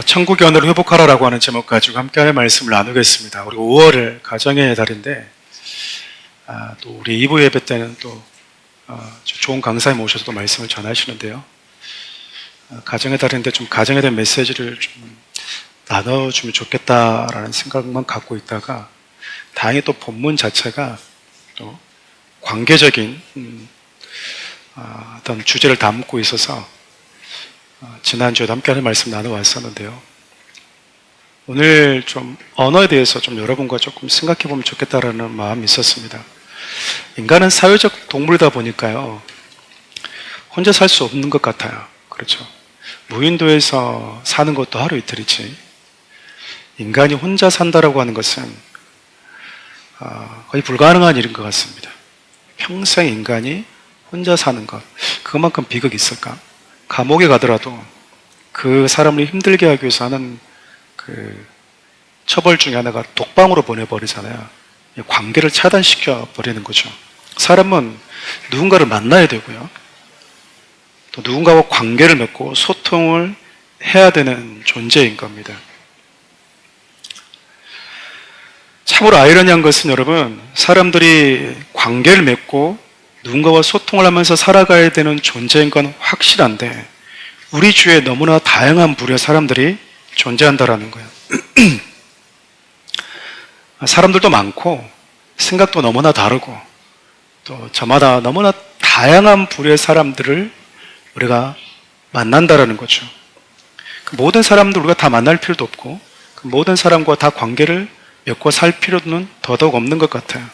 천국의 언어를 회복하라라고 하는 제목 가지고 함께하는 말씀을 나누겠습니다. 우리 5월을 가정의 달인데 또 우리 2부 예배 때는 또 좋은 강사님 모셔서 또 말씀을 전하시는데요. 가정의 달인데 좀 가정에 대한 메시지를 좀 나눠주면 좋겠다라는 생각만 갖고 있다가 다행히 또 본문 자체가 또 관계적인 어떤 주제를 담고 있어서 지난주에도 함께하는 말씀 나눠왔었는데요. 오늘 좀 언어에 대해서 좀 여러분과 조금 생각해 보면 좋겠다라는 마음이 있었습니다. 인간은 사회적 동물이다 보니까요, 혼자 살 수 없는 것 같아요. 그렇죠. 무인도에서 사는 것도 하루 이틀이지, 인간이 혼자 산다라고 하는 것은 거의 불가능한 일인 것 같습니다. 평생 인간이 혼자 사는 것, 그만큼 비극이 있을까? 감옥에 가더라도 그 사람을 힘들게 하기 위해서 하는 그 처벌 중에 하나가 독방으로 보내버리잖아요. 관계를 차단시켜 버리는 거죠. 사람은 누군가를 만나야 되고요, 또 누군가와 관계를 맺고 소통을 해야 되는 존재인 겁니다. 참으로 아이러니한 것은 여러분, 사람들이 관계를 맺고 누군가와 소통을 하면서 살아가야 되는 존재인 건 확실한데, 우리 주위에 너무나 다양한 부류의 사람들이 존재한다라는 거예요. 사람들도 많고 생각도 너무나 다르고 또 저마다 너무나 다양한 부류의 사람들을 우리가 만난다라는 거죠. 그 모든 사람들 우리가 다 만날 필요도 없고, 그 모든 사람과 다 관계를 맺고 살 필요는 더더욱 없는 것 같아요.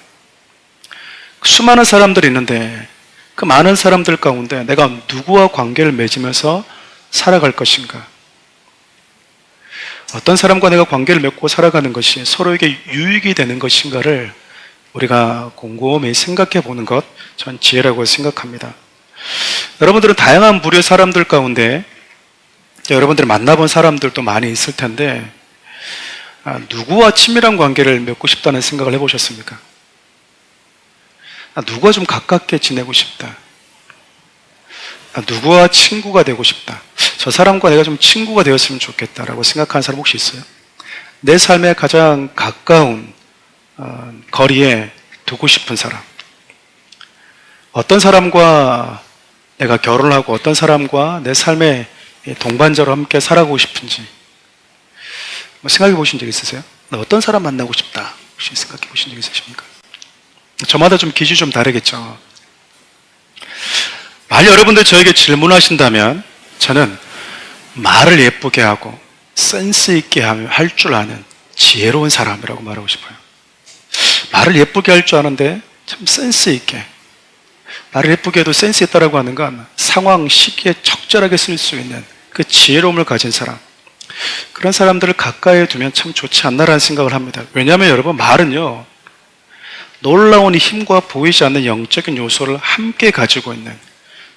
수많은 사람들이 있는데 그 많은 사람들 가운데 내가 누구와 관계를 맺으면서 살아갈 것인가? 어떤 사람과 내가 관계를 맺고 살아가는 것이 서로에게 유익이 되는 것인가를 우리가 곰곰이 생각해 보는 것, 전 지혜라고 생각합니다. 여러분들은 다양한 부류의 사람들 가운데 여러분들이 만나본 사람들도 많이 있을 텐데, 누구와 친밀한 관계를 맺고 싶다는 생각을 해보셨습니까? 누구와 좀 가깝게 지내고 싶다. 누구와 친구가 되고 싶다. 저 사람과 내가 좀 친구가 되었으면 좋겠다라고 생각하는 사람 혹시 있어요? 내 삶의 가장 가까운 거리에 두고 싶은 사람. 어떤 사람과 내가 결혼을 하고 어떤 사람과 내 삶의 동반자로 함께 살아가고 싶은지 생각해 보신 적 있으세요? 나 어떤 사람 만나고 싶다. 혹시 생각해 보신 적 있으십니까? 저마다 좀 기준이 좀 다르겠죠. 만약 여러분들 저에게 질문하신다면 저는 말을 예쁘게 하고 센스 있게 할 줄 아는 지혜로운 사람이라고 말하고 싶어요. 말을 예쁘게 할 줄 아는데 참 센스 있게, 말을 예쁘게 해도 센스 있다라고 하는 건 상황, 시기에 적절하게 쓸 수 있는 그 지혜로움을 가진 사람, 그런 사람들을 가까이 두면 참 좋지 않나라는 생각을 합니다. 왜냐하면 여러분, 말은요, 놀라운 힘과 보이지 않는 영적인 요소를 함께 가지고 있는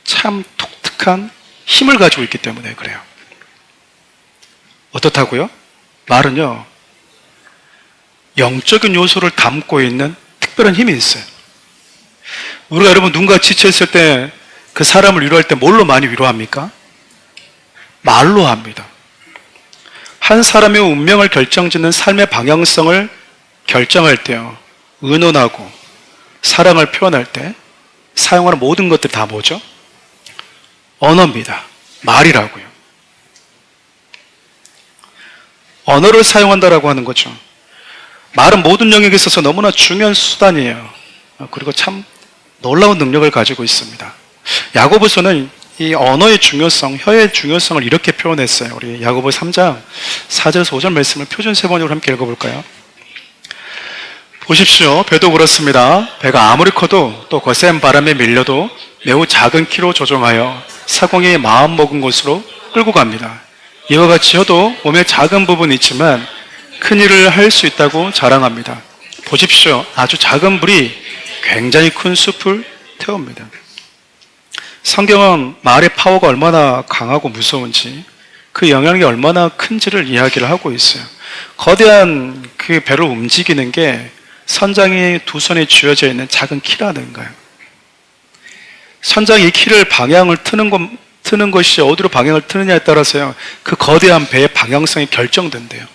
참 독특한 힘을 가지고 있기 때문에 그래요. 어떻다고요? 말은요, 영적인 요소를 담고 있는 특별한 힘이 있어요. 우리가 여러분 누군가 지쳐있을 때 그 사람을 위로할 때 뭘로 많이 위로합니까? 말로 합니다. 한 사람의 운명을 결정짓는 삶의 방향성을 결정할 때요, 의논하고 사랑을 표현할 때 사용하는 모든 것들이 다 뭐죠? 언어입니다. 말이라고요. 언어를 사용한다라고 하는 거죠. 말은 모든 영역에 있어서 너무나 중요한 수단이에요. 그리고 참 놀라운 능력을 가지고 있습니다. 야고보서는 이 언어의 중요성, 혀의 중요성을 이렇게 표현했어요. 우리 야고보 3장 4절에서 5절 말씀을 표준 세번역으로 함께 읽어볼까요? 보십시오. 배도 그렇습니다. 배가 아무리 커도 또 거센 바람에 밀려도 매우 작은 키로 조종하여 사공이 마음먹은 곳으로 끌고 갑니다. 이와 같이 혀도 몸에 작은 부분이 있지만 큰 일을 할 수 있다고 자랑합니다. 보십시오. 아주 작은 불이 굉장히 큰 숲을 태웁니다. 성경은 말의 파워가 얼마나 강하고 무서운지, 그 영향력이 얼마나 큰지를 이야기를 하고 있어요. 거대한 그 배를 움직이는 게 선장이 두 손에 쥐어져 있는 작은 키라는 거예요. 선장이 이 키를 방향을 트는 트는 것이 어디로 방향을 트느냐에 따라서요, 그 거대한 배의 방향성이 결정된대요.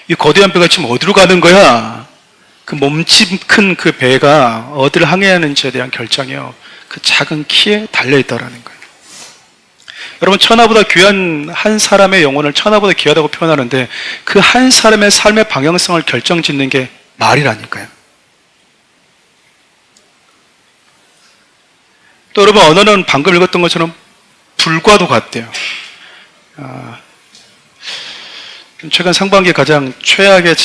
이 거대한 배가 지금 어디로 가는 거야? 그 몸집 큰 그 배가 어디를 항해하는지에 대한 결정이요, 그 작은 키에 달려있다라는 거예요. 여러분, 천하보다 귀한 한 사람의 영혼을 천하보다 귀하다고 표현하는데, 그 한 사람의 삶의 방향성을 결정짓는 게 말이라니까요. 또 여러분, 언어는 방금 읽었던 것처럼 불과도 같대요. 최근 상반기 가장 최악의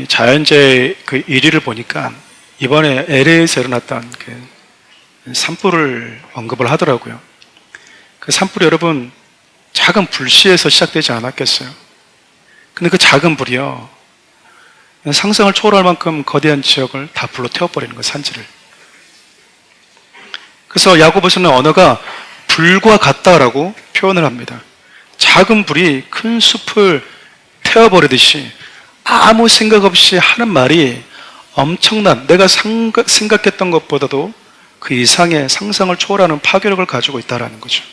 자연재해 그 1위를 보니까 이번에 LA에서 일어났던 그 산불을 언급을 하더라고요. 그 산불이 여러분 작은 불씨에서 시작되지 않았겠어요? 근데 그 작은 불이요, 상상을 초월할 만큼 거대한 지역을 다 불로 태워버리는 거예요, 산지를. 그래서 야고보서는 언어가 불과 같다라고 표현을 합니다. 작은 불이 큰 숲을 태워버리듯이 아무 생각 없이 하는 말이 엄청난, 내가 생각했던 것보다도 그 이상의 상상을 초월하는 파괴력을 가지고 있다는 거죠.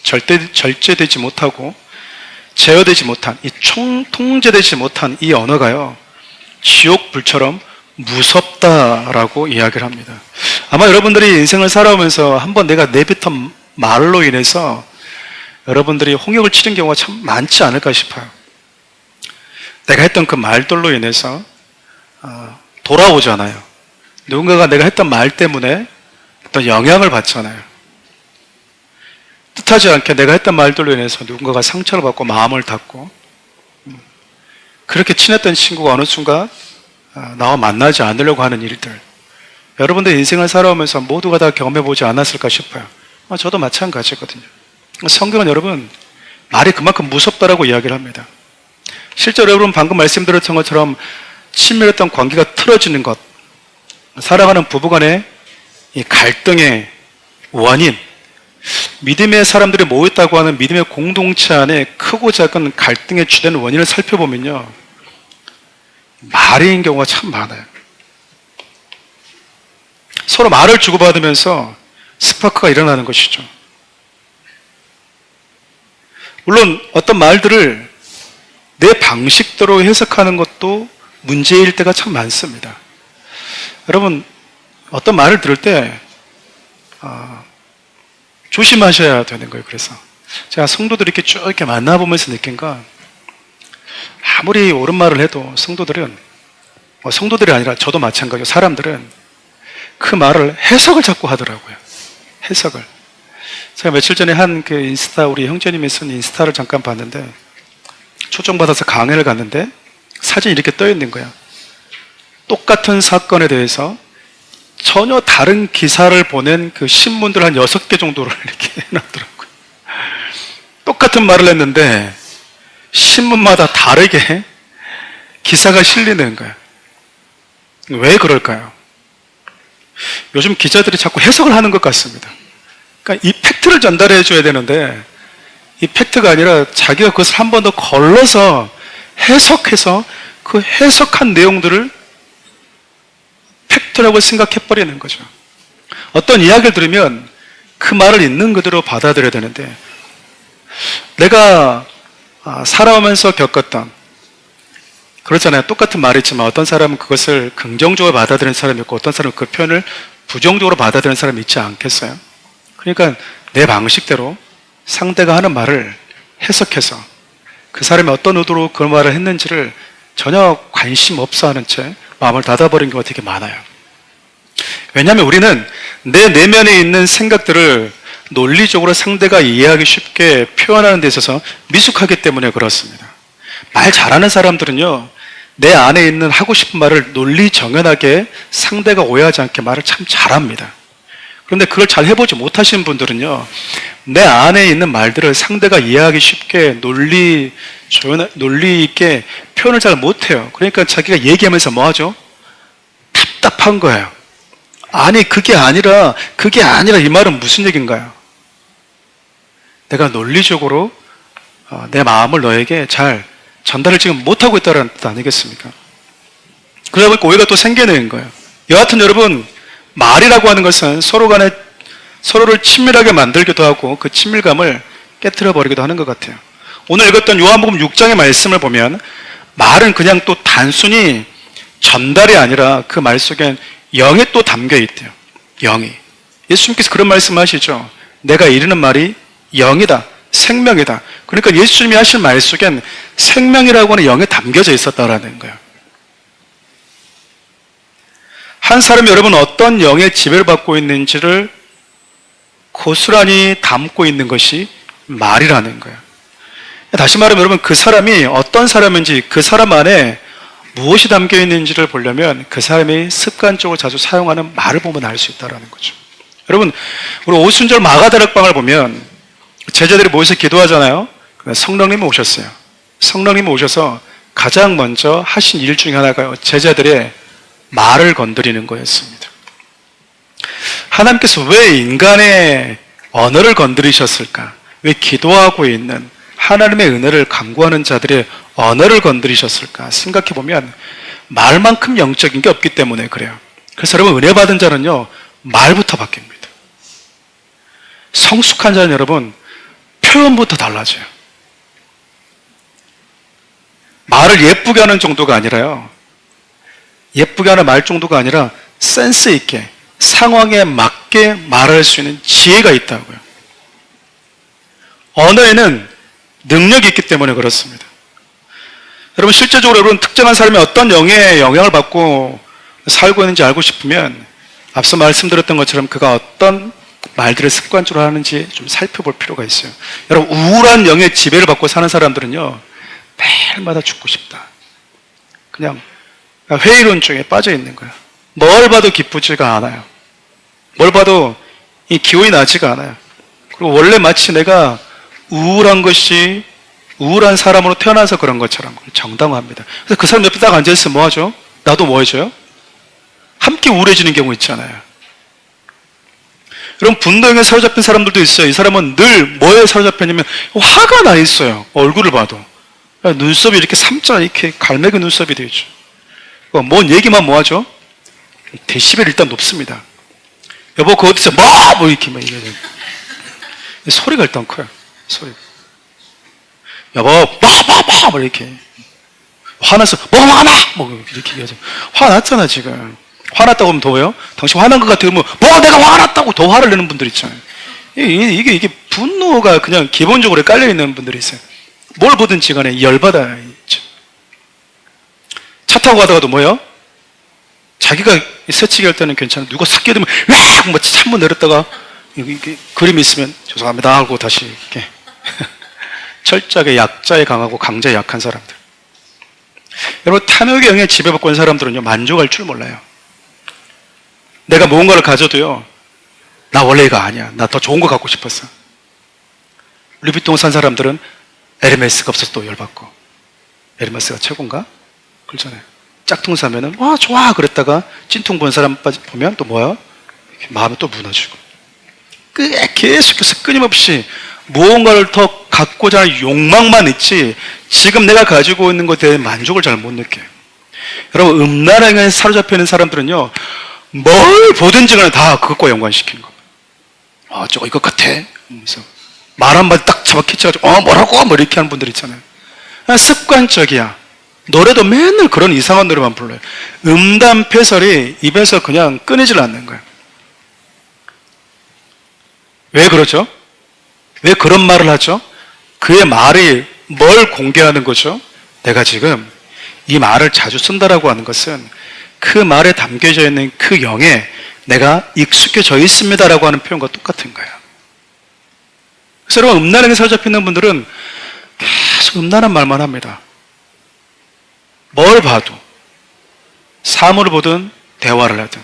절제되지 못하고 제어되지 못한, 통제되지 못한 이 언어가요, 지옥불처럼 무섭다라고 이야기를 합니다. 아마 여러분들이 인생을 살아오면서 한번 내가 내뱉은 말로 인해서 여러분들이 홍역을 치른 경우가 참 많지 않을까 싶어요. 내가 했던 그 말들로 인해서 돌아오잖아요. 누군가가 내가 했던 말 때문에 어떤 영향을 받잖아요. 뜻하지 않게 내가 했던 말들로 인해서 누군가가 상처를 받고 마음을 닫고, 그렇게 친했던 친구가 어느 순간 나와 만나지 않으려고 하는 일들, 여러분들 인생을 살아오면서 모두가 다 경험해보지 않았을까 싶어요. 저도 마찬가지거든요. 성경은 여러분 말이 그만큼 무섭다라고 이야기를 합니다. 실제로 여러분 방금 말씀드렸던 것처럼 친밀했던 관계가 틀어지는 것, 사랑하는 부부간의 이 갈등의 원인, 믿음의 사람들이 모였다고 하는 믿음의 공동체 안에 크고 작은 갈등의 주된 원인을 살펴보면요, 말인 경우가 참 많아요. 서로 말을 주고받으면서 스파크가 일어나는 것이죠. 물론 어떤 말들을 내 방식대로 해석하는 것도 문제일 때가 참 많습니다. 여러분, 어떤 말을 들을 때 조심하셔야 되는 거예요. 그래서 제가 성도들 이렇게 쭉 이렇게 만나보면서 느낀 건, 아무리 옳은 말을 해도 성도들은, 성도들이 아니라 저도 마찬가지고 사람들은 그 말을 해석을 자꾸 하더라고요. 해석을. 제가 며칠 전에 한 그 인스타, 우리 형제님이 쓴 인스타를 잠깐 봤는데, 초청받아서 강연을 갔는데 사진이 이렇게 떠 있는 거야. 똑같은 사건에 대해서 전혀 다른 기사를 보낸 그 신문들 한 6개 정도를 이렇게 해놨더라고요. 똑같은 말을 했는데 신문마다 다르게 기사가 실리는 거야. 왜 그럴까요? 요즘 기자들이 자꾸 해석을 하는 것 같습니다. 그러니까 이 팩트를 전달해 줘야 되는데, 이 팩트가 아니라 자기가 그것을 한 번 더 걸러서 해석해서 그 해석한 내용들을 팩트라고 생각해버리는 거죠. 어떤 이야기를 들으면 그 말을 있는 그대로 받아들여야 되는데, 내가 살아오면서 겪었던, 그렇잖아요. 똑같은 말이지만 어떤 사람은 그것을 긍정적으로 받아들이는 사람이 있고, 어떤 사람은 그 표현을 부정적으로 받아들이는 사람이 있지 않겠어요? 그러니까 내 방식대로 상대가 하는 말을 해석해서 그 사람이 어떤 의도로 그 말을 했는지를 전혀 관심 없어 하는 채 마음을 닫아버린 경우가 되게 많아요. 왜냐하면 우리는 내 내면에 있는 생각들을 논리적으로 상대가 이해하기 쉽게 표현하는 데 있어서 미숙하기 때문에 그렇습니다. 말 잘하는 사람들은요, 내 안에 있는 하고 싶은 말을 논리 정연하게 상대가 오해하지 않게 말을 참 잘합니다. 그런데 그걸 잘 해보지 못하시는 분들은요, 내 안에 있는 말들을 상대가 이해하기 쉽게 논리 있게 표현을 잘 못해요. 그러니까 자기가 얘기하면서 뭐 하죠? 답답한 거예요. 아니 그게 아니라 이 말은 무슨 얘기인가요? 내가 논리적으로 내 마음을 너에게 잘 전달을 지금 못하고 있다는 뜻 아니겠습니까? 그러다 보니까 오해가 또 생기는 거예요. 여하튼 여러분, 말이라고 하는 것은 서로를 친밀하게 만들기도 하고 그 친밀감을 깨트려 버리기도 하는 것 같아요. 오늘 읽었던 요한복음 6장의 말씀을 보면 말은 그냥 또 단순히 전달이 아니라 그 말 속엔 영이 또 담겨 있대요. 영이. 예수님께서 그런 말씀하시죠. 내가 이르는 말이 영이다. 생명이다. 그러니까 예수님이 하신 말 속엔 생명이라고 하는 영이 담겨져 있었다라는 거예요. 한 사람이 여러분 어떤 영의 지배를 받고 있는지를 고스란히 담고 있는 것이 말이라는 거예요. 다시 말하면 여러분 그 사람이 어떤 사람인지 그 사람 안에 무엇이 담겨 있는지를 보려면 그 사람이 습관적으로 자주 사용하는 말을 보면 알 수 있다는 거죠. 여러분 우리 오순절 마가다락방을 보면 제자들이 모여서 기도하잖아요. 성령님이 오셨어요. 성령님이 오셔서 가장 먼저 하신 일 중에 하나가 제자들의 말을 건드리는 거였습니다. 하나님께서 왜 인간의 언어를 건드리셨을까? 왜 기도하고 있는 하나님의 은혜를 간구하는 자들의 언어를 건드리셨을까? 생각해 보면 말만큼 영적인 게 없기 때문에 그래요. 그래서 여러분 은혜 받은 자는요 말부터 바뀝니다. 성숙한 자는 여러분 표현부터 달라져요. 말을 예쁘게 하는 정도가 아니라요. 예쁘게 하는 말 정도가 아니라 센스 있게 상황에 맞게 말할 수 있는 지혜가 있다고요. 언어에는 능력이 있기 때문에 그렇습니다. 여러분 실제적으로 여러분 특정한 사람이 어떤 영의 영향을 받고 살고 있는지 알고 싶으면 앞서 말씀드렸던 것처럼 그가 어떤 말들을 습관적으로 하는지 좀 살펴볼 필요가 있어요. 여러분 우울한 영의 지배를 받고 사는 사람들은요 매일마다 죽고 싶다. 그냥 회의론 중에 빠져 있는 거예요. 뭘 봐도 기쁘지가 않아요. 뭘 봐도 이 기운이 나지가 않아요. 그리고 원래 마치 내가 우울한 것이 우울한 사람으로 태어나서 그런 것처럼 정당화합니다. 그래서 그 사람 옆에 딱 앉아있으면 뭐 하죠? 나도 뭐 해줘요? 함께 우울해지는 경우 있잖아요. 여러분 분노에 사로잡힌 사람들도 있어요. 이 사람은 늘 뭐에 사로잡혔냐면 화가 나 있어요. 얼굴을 봐도. 눈썹이 이렇게 삼자 이렇게 갈매기 눈썹이 되죠. 뭔 얘기만 뭐 하죠? 데시벨이 일단 높습니다. 여보 그거 어디서 뭐 이렇게 막 얘기해요. 소리가 일단 커요. 소리. 여보 뭐 이렇게 화나서 뭐 화나 뭐 이렇게 얘기하죠. 화났잖아 지금. 화났다고 하면 더워요? 당신 화난 것 같아요. 뭐 내가 화났다고 더 화를 내는 분들 있잖아요. 이게 분노가 그냥 기본적으로 깔려 있는 분들이 있어요. 뭘 보든지 간에 열받아 있죠. 차 타고 가다가도 뭐예요? 자기가 새치기 할 때는 괜찮아. 누가 싹 끼어들면 막 창문 내렸다가 이게 그림이 있으면 죄송합니다 하고 다시 이렇게 철저하게 약자에 강하고 강자에 약한 사람들. 여러분 탐욕의 영에 지배받고 있는 사람들은요 만족할 줄 몰라요. 내가 무언가를 가져도요 나 원래 이거 아니야. 나 더 좋은 거 갖고 싶었어. 루비통 산 사람들은 에르메스가 없어서 또 열받고 에르메스가 최고인가? 그렇잖아요. 짝퉁 사면은 와 좋아 그랬다가 찐통 본 사람 보면 또 뭐야? 마음이 또 무너지고 계속해서 끊임없이 무언가를 더 갖고자 하는 욕망만 있지 지금 내가 가지고 있는 것에 대한 만족을 잘 못 느껴요. 여러분 음란행에 사로잡혀 있는 사람들은요 뭘 보든지 간에 다 그것과 연관시키는 겁니다. 저거 이것 같아. 그래서 말 한마디 딱 잡아키쳐가지고 뭐라고 뭐 이렇게 하는 분들 있잖아요. 습관적이야. 노래도 맨날 그런 이상한 노래만 불러요. 음담 패설이 입에서 그냥 끊이질 않는 거예요. 왜 그러죠? 왜 그런 말을 하죠? 그의 말이 뭘 공개하는 거죠? 내가 지금 이 말을 자주 쓴다라고 하는 것은 그 말에 담겨져 있는 그 영에 내가 익숙해져 있습니다라고 하는 표현과 똑같은 거예요. 그래서 여러분 음란하게 사로잡히는 분들은 계속 음란한 말만 합니다. 뭘 봐도 사물을 보든 대화를 하든.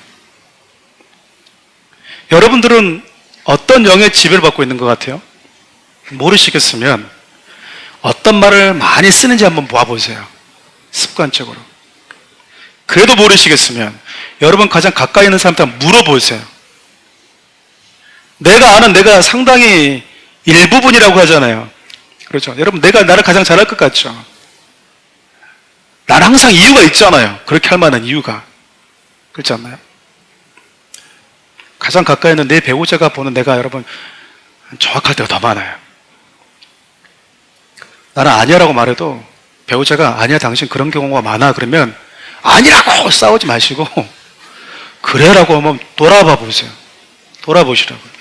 여러분들은 어떤 영의 지배를 받고 있는 것 같아요? 모르시겠으면 어떤 말을 많이 쓰는지 한번 모아보세요. 습관적으로. 그래도 모르시겠으면 여러분 가장 가까이 있는 사람한테 물어보세요. 내가 상당히 일부분이라고 하잖아요. 그렇죠? 여러분 내가 나를 가장 잘할 것 같죠? 나는 항상 이유가 있잖아요. 그렇게 할 만한 이유가. 그렇지 않나요? 가장 가까이 있는 내 배우자가 보는 내가 여러분 정확할 때가 더 많아요. 나는 아니야라고 말해도 배우자가 아니야 당신 그런 경우가 많아 그러면 아니라고 싸우지 마시고 그래라고 하면 돌아봐 보세요. 돌아보시라고요.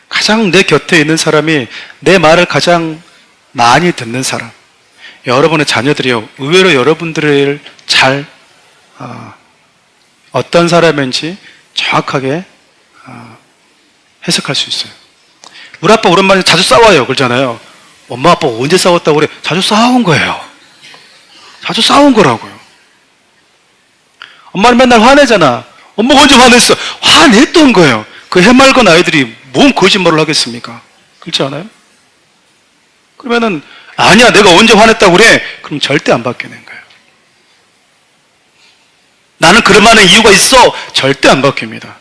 가장 내 곁에 있는 사람이 내 말을 가장 많이 듣는 사람, 여러분의 자녀들이요 의외로 여러분들을 잘 어떤 사람인지 정확하게 해석할 수 있어요. 우리 아빠 오랜만에 자주 싸워요 그러잖아요. 엄마 아빠 언제 싸웠다고 그래? 자주 싸운 거예요. 자주 싸운 거라고요. 엄마는 맨날 화내잖아. 엄마가 언제 화냈어? 화냈던 거예요. 그 해맑은 아이들이 뭔 거짓말을 하겠습니까? 그렇지 않아요? 그러면은 아니야 내가 언제 화냈다고 그래? 그럼 절대 안 바뀌는 거예요. 나는 그럴 만한 이유가 있어? 절대 안 바뀝니다.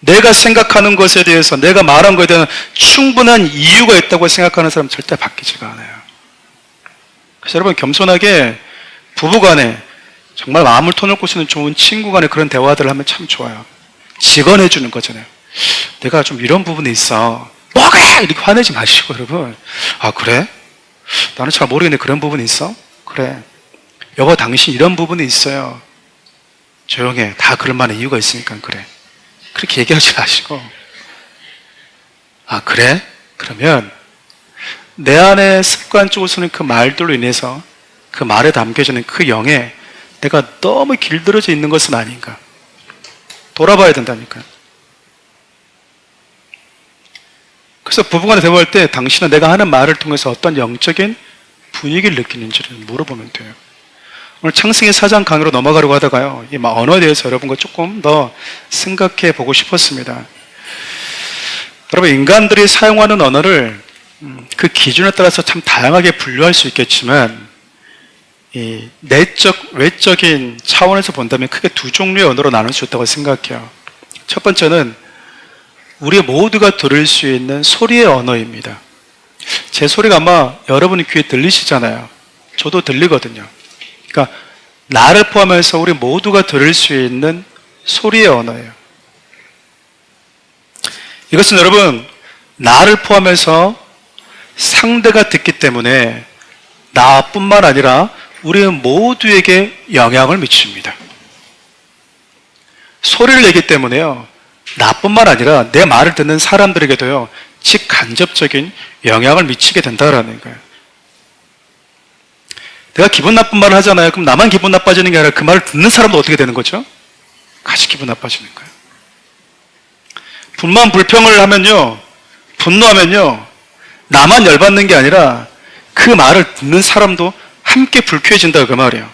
내가 생각하는 것에 대해서 내가 말한 것에 대한 충분한 이유가 있다고 생각하는 사람은 절대 바뀌지가 않아요. 그래서 여러분 겸손하게 부부간에 정말 마음을 터놓고 쓰는 좋은 친구 간에 그런 대화들을 하면 참 좋아요. 직언해 주는 거잖아요. 내가 좀 이런 부분이 있어. 뭐 그래! 이렇게 화내지 마시고 여러분. 아 그래? 나는 잘 모르겠는데 그런 부분이 있어? 그래. 여보 당신 이런 부분이 있어요. 조용해. 다 그럴 만한 이유가 있으니까 그래. 그렇게 얘기하지 마시고 아 그래? 그러면 내 안에 습관적으로 쓰는 그 말들로 인해서 그 말에 담겨지는 그 영에 내가 너무 길들여져 있는 것은 아닌가 돌아봐야 된다니까요. 그래서 부부간에 대화할 때 당신은 내가 하는 말을 통해서 어떤 영적인 분위기를 느끼는지를 물어보면 돼요. 오늘 창세기 4장 강의로 넘어가려고 하다가요 이 언어에 대해서 여러분과 조금 더 생각해 보고 싶었습니다. 여러분 인간들이 사용하는 언어를 그 기준에 따라서 참 다양하게 분류할 수 있겠지만 이 내적, 외적인 차원에서 본다면 크게 두 종류의 언어로 나눌 수 있다고 생각해요. 첫 번째는 우리 모두가 들을 수 있는 소리의 언어입니다. 제 소리가 아마 여러분 귀에 들리시잖아요. 저도 들리거든요. 그러니까 나를 포함해서 우리 모두가 들을 수 있는 소리의 언어예요. 이것은 여러분 나를 포함해서 상대가 듣기 때문에 나뿐만 아니라 우리 모두에게 영향을 미칩니다. 소리를 내기 때문에요 나뿐만 아니라 내 말을 듣는 사람들에게도요 직간접적인 영향을 미치게 된다는 거예요. 내가 기분 나쁜 말을 하잖아요. 그럼 나만 기분 나빠지는 게 아니라 그 말을 듣는 사람도 어떻게 되는 거죠? 같이 기분 나빠지는 거예요. 불만 불평을 하면요 분노하면요 나만 열받는 게 아니라 그 말을 듣는 사람도 함께 불쾌해진다 그 말이에요.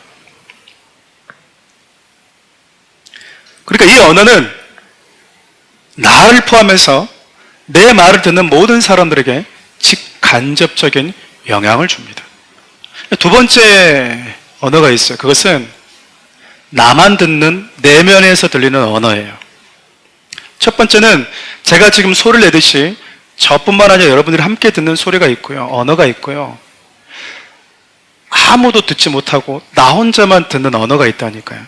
그러니까 이 언어는 나를 포함해서 내 말을 듣는 모든 사람들에게 직간접적인 영향을 줍니다. 두 번째 언어가 있어요. 그것은 나만 듣는 내면에서 들리는 언어예요. 첫 번째는 제가 지금 소리를 내듯이 저뿐만 아니라 여러분들이 함께 듣는 소리가 있고요. 언어가 있고요. 아무도 듣지 못하고 나 혼자만 듣는 언어가 있다니까요.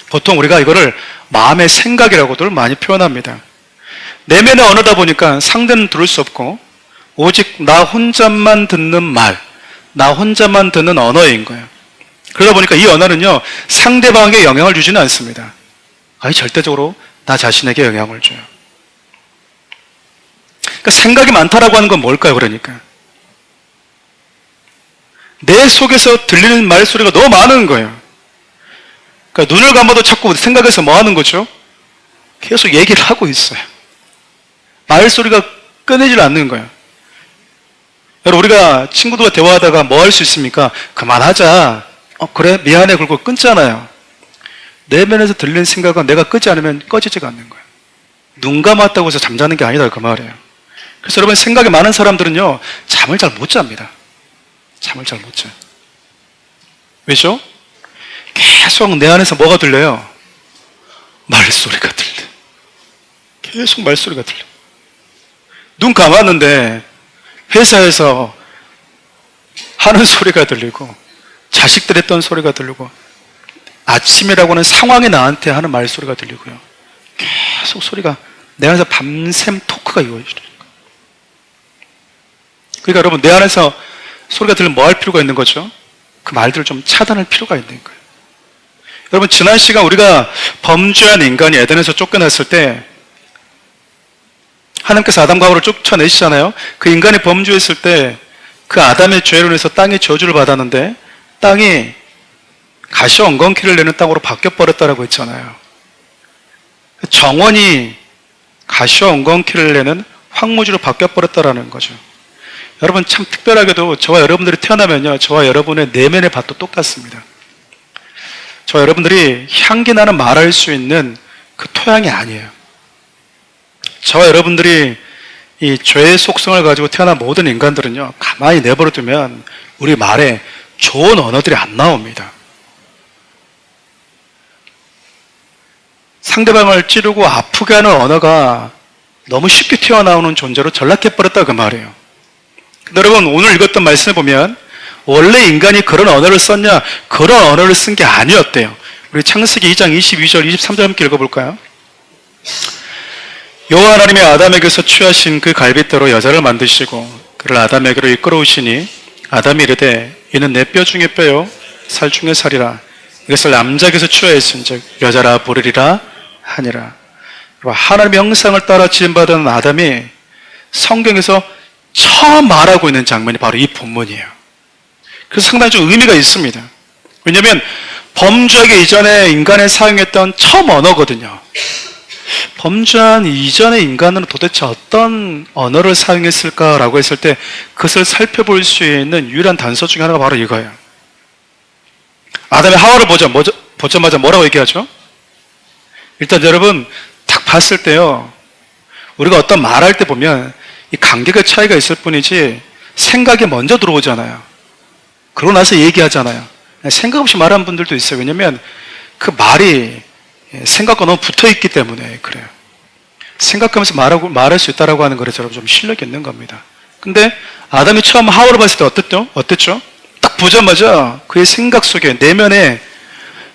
보통 우리가 이거를 마음의 생각이라고들 많이 표현합니다. 내면의 언어다 보니까 상대는 들을 수 없고 오직 나 혼자만 듣는 말, 나 혼자만 듣는 언어인 거예요. 그러다 보니까 이 언어는요 상대방에게 영향을 주지는 않습니다. 아니 절대적으로 나 자신에게 영향을 줘요. 그러니까 생각이 많다라고 하는 건 뭘까요? 그러니까 내 속에서 들리는 말소리가 너무 많은 거예요. 그러니까 눈을 감아도 자꾸 생각해서 뭐 하는 거죠? 계속 얘기를 하고 있어요. 말소리가 끊이질 않는 거예요. 여러분 우리가 친구들과 대화하다가 뭐 할 수 있습니까? 그만하자. 그래 미안해 그러고 끊잖아요. 내면에서 들리는 생각은 내가 끄지 않으면 꺼지지가 않는 거예요. 눈 감았다고 해서 잠자는 게 아니다 그 말이에요. 그래서 여러분 생각이 많은 사람들은요 잠을 잘 못 잡니다. 잠을 잘 못 자요. 왜죠? 계속 내 안에서 뭐가 들려요? 말소리가 들려. 계속 말소리가 들려. 눈 감았는데 회사에서 하는 소리가 들리고 자식들 했던 소리가 들리고 아침이라고 하는 상황이 나한테 하는 말소리가 들리고요. 계속 소리가 내 안에서 밤샘 토크가 이루어지는 거예요. 그러니까 여러분, 내 안에서 소리가 들리면 뭐 할 필요가 있는 거죠? 그 말들을 좀 차단할 필요가 있는 거예요. 여러분, 지난 시간 우리가 범죄한 인간이 에덴에서 쫓겨났을 때 하나님께서 아담과 하와를 쫓아내시잖아요. 그 인간이 범죄했을 때 그 아담의 죄로 인해서 땅이 저주를 받았는데 땅이 가시 엉겅퀴를 내는 땅으로 바뀌어버렸다라고 했잖아요. 정원이 가시와 엉겅퀴를 내는 황무지로 바뀌어버렸다라는 거죠. 여러분, 참 특별하게도 저와 여러분들이 태어나면요, 저와 여러분의 내면의 밭도 똑같습니다. 저와 여러분들이 향기 나는 말할 수 있는 그 토양이 아니에요. 저와 여러분들이 이 죄의 속성을 가지고 태어난 모든 인간들은요, 가만히 내버려 두면 우리 말에 좋은 언어들이 안 나옵니다. 상대방을 찌르고 아프게 하는 언어가 너무 쉽게 튀어나오는 존재로 전락해버렸다, 그 말이에요. 근데 여러분, 오늘 읽었던 말씀을 보면 원래 인간이 그런 언어를 썼냐? 그런 언어를 쓴 게 아니었대요. 우리 창세기 2장 22절 23절 함께 읽어볼까요? 여호와 하나님이 아담에게서 취하신 그 갈빗대로 여자를 만드시고 그를 아담에게로 이끌어오시니 아담이 이르되 이는 내 뼈 중에 뼈요 살 중에 살이라. 이것을 남자에게서 취하였은즉 여자라 부르리라 하니라. 하나님의 형상을 따라 지음받은 아담이 성경에서 처음 말하고 있는 장면이 바로 이 본문이에요. 그래서 상당히 좀 의미가 있습니다. 왜냐하면 범죄하기 이전에 인간이 사용했던 처음 언어거든요. 범죄한 이전의 인간은 도대체 어떤 언어를 사용했을까라고 했을 때 그것을 살펴볼 수 있는 유일한 단서 중에 하나가 바로 이거예요. 아담이 하와를 보자마자 뭐라고 얘기하죠? 일단 여러분, 딱 봤을 때요, 우리가 어떤 말할 때 보면 이 간격의 차이가 있을 뿐이지 생각이 먼저 들어오잖아요. 그러고 나서 얘기하잖아요. 생각 없이 말하는 분들도 있어요. 왜냐면 그 말이 생각과 너무 붙어 있기 때문에 그래요. 생각하면서 말할 수 있다라고 하는 거에 여러분 좀 실력이 있는 겁니다. 근데 아담이 처음 하와를 봤을 때 어땠죠? 딱 보자마자 그의 생각 속에, 내면에,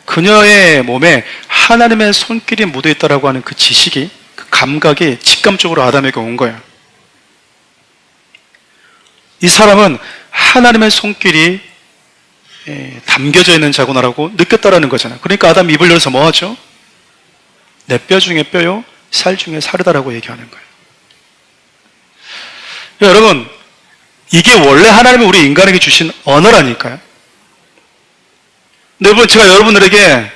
그녀의 몸에 하나님의 손길이 묻어 있다라고 하는 그 지식이, 그 감각이 직감적으로 아담에게 온 거예요. 이 사람은 하나님의 손길이 담겨져 있는 자구나라고 느꼈다라는 거잖아요. 그러니까 아담이 입을 열어서 뭐 하죠? 내 뼈 중에 뼈요, 살 중에 살이다라고 얘기하는 거예요. 여러분, 이게 원래 하나님이 우리 인간에게 주신 언어라니까요. 근데 여러분, 제가 여러분들에게,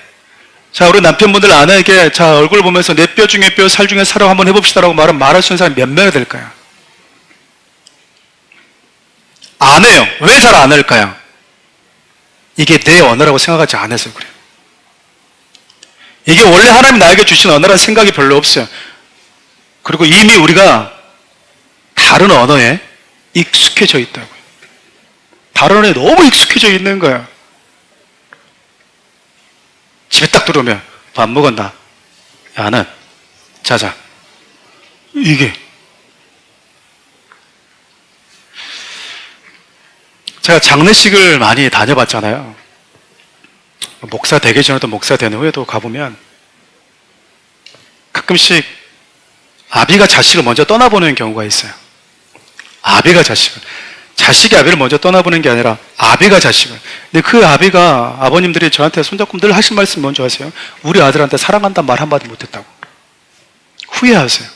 자, 우리 남편분들 아내에게, 자, 얼굴 보면서 내 뼈 중에 뼈, 살 중에 살을 한번 해봅시다라고 말할 수 있는 사람이 몇 명이 될까요? 안 해요. 왜 잘 안 할까요? 이게 내 언어라고 생각하지 않아서 그래요. 이게 원래 하나님 나에게 주신 언어라는 생각이 별로 없어요. 그리고 이미 우리가 다른 언어에 익숙해져 있다고요. 다른 언어에 너무 익숙해져 있는 거예요. 집에 딱 들어오면 밥 먹었나? 야는 자자. 이게 제가 장례식을 많이 다녀봤잖아요. 목사 되기 전에도 목사 된 후에도 가보면 가끔씩 아비가 자식을 먼저 떠나보는 경우가 있어요. 아비가 자식이 아비를 먼저 떠나보는 게 아니라 아비가 자식을. 근데 그 아비가, 아버님들이 저한테 손잡고 늘 하신 말씀이 뭔지 아세요? 우리 아들한테 사랑한다는 말 한마디 못했다고. 후회하세요.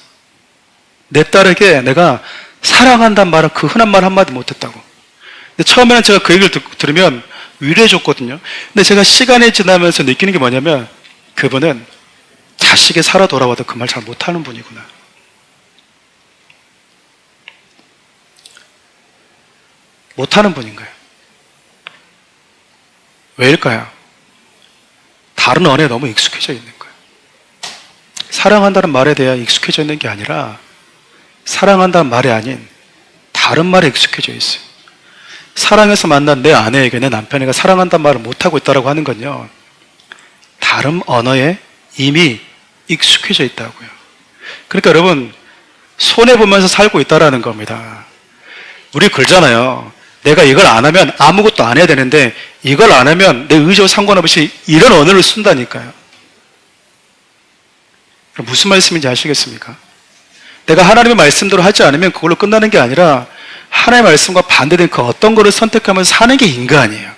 내 딸에게 내가 사랑한다는 말은 그 흔한 말 한마디 못했다고. 근데 처음에는 제가 그 얘기를 들으면 위로해줬거든요. 근데 제가 시간이 지나면서 느끼는 게 뭐냐면 그분은 자식이 살아 돌아와도 그 말 잘 못하는 분이구나. 못하는 분인 거예요. 왜일까요? 다른 언어에 너무 익숙해져 있는 거예요. 사랑한다는 말에 대해 익숙해져 있는 게 아니라 사랑한다는 말이 아닌 다른 말에 익숙해져 있어요. 사랑해서 만난 내 아내에게, 내 남편에게 사랑한다는 말을 못하고 있다고 하는 건요, 다른 언어에 이미 익숙해져 있다고요. 그러니까 여러분, 손해보면서 살고 있다라는 겁니다. 우리 그러잖아요. 내가 이걸 안 하면 아무것도 안 해야 되는데 이걸 안 하면 내 의지와 상관없이 이런 언어를 쓴다니까요. 무슨 말씀인지 아시겠습니까? 내가 하나님의 말씀대로 하지 않으면 그걸로 끝나는 게 아니라 하나님의 말씀과 반대된 그 어떤 거를 선택하면서 사는 게 인간이에요.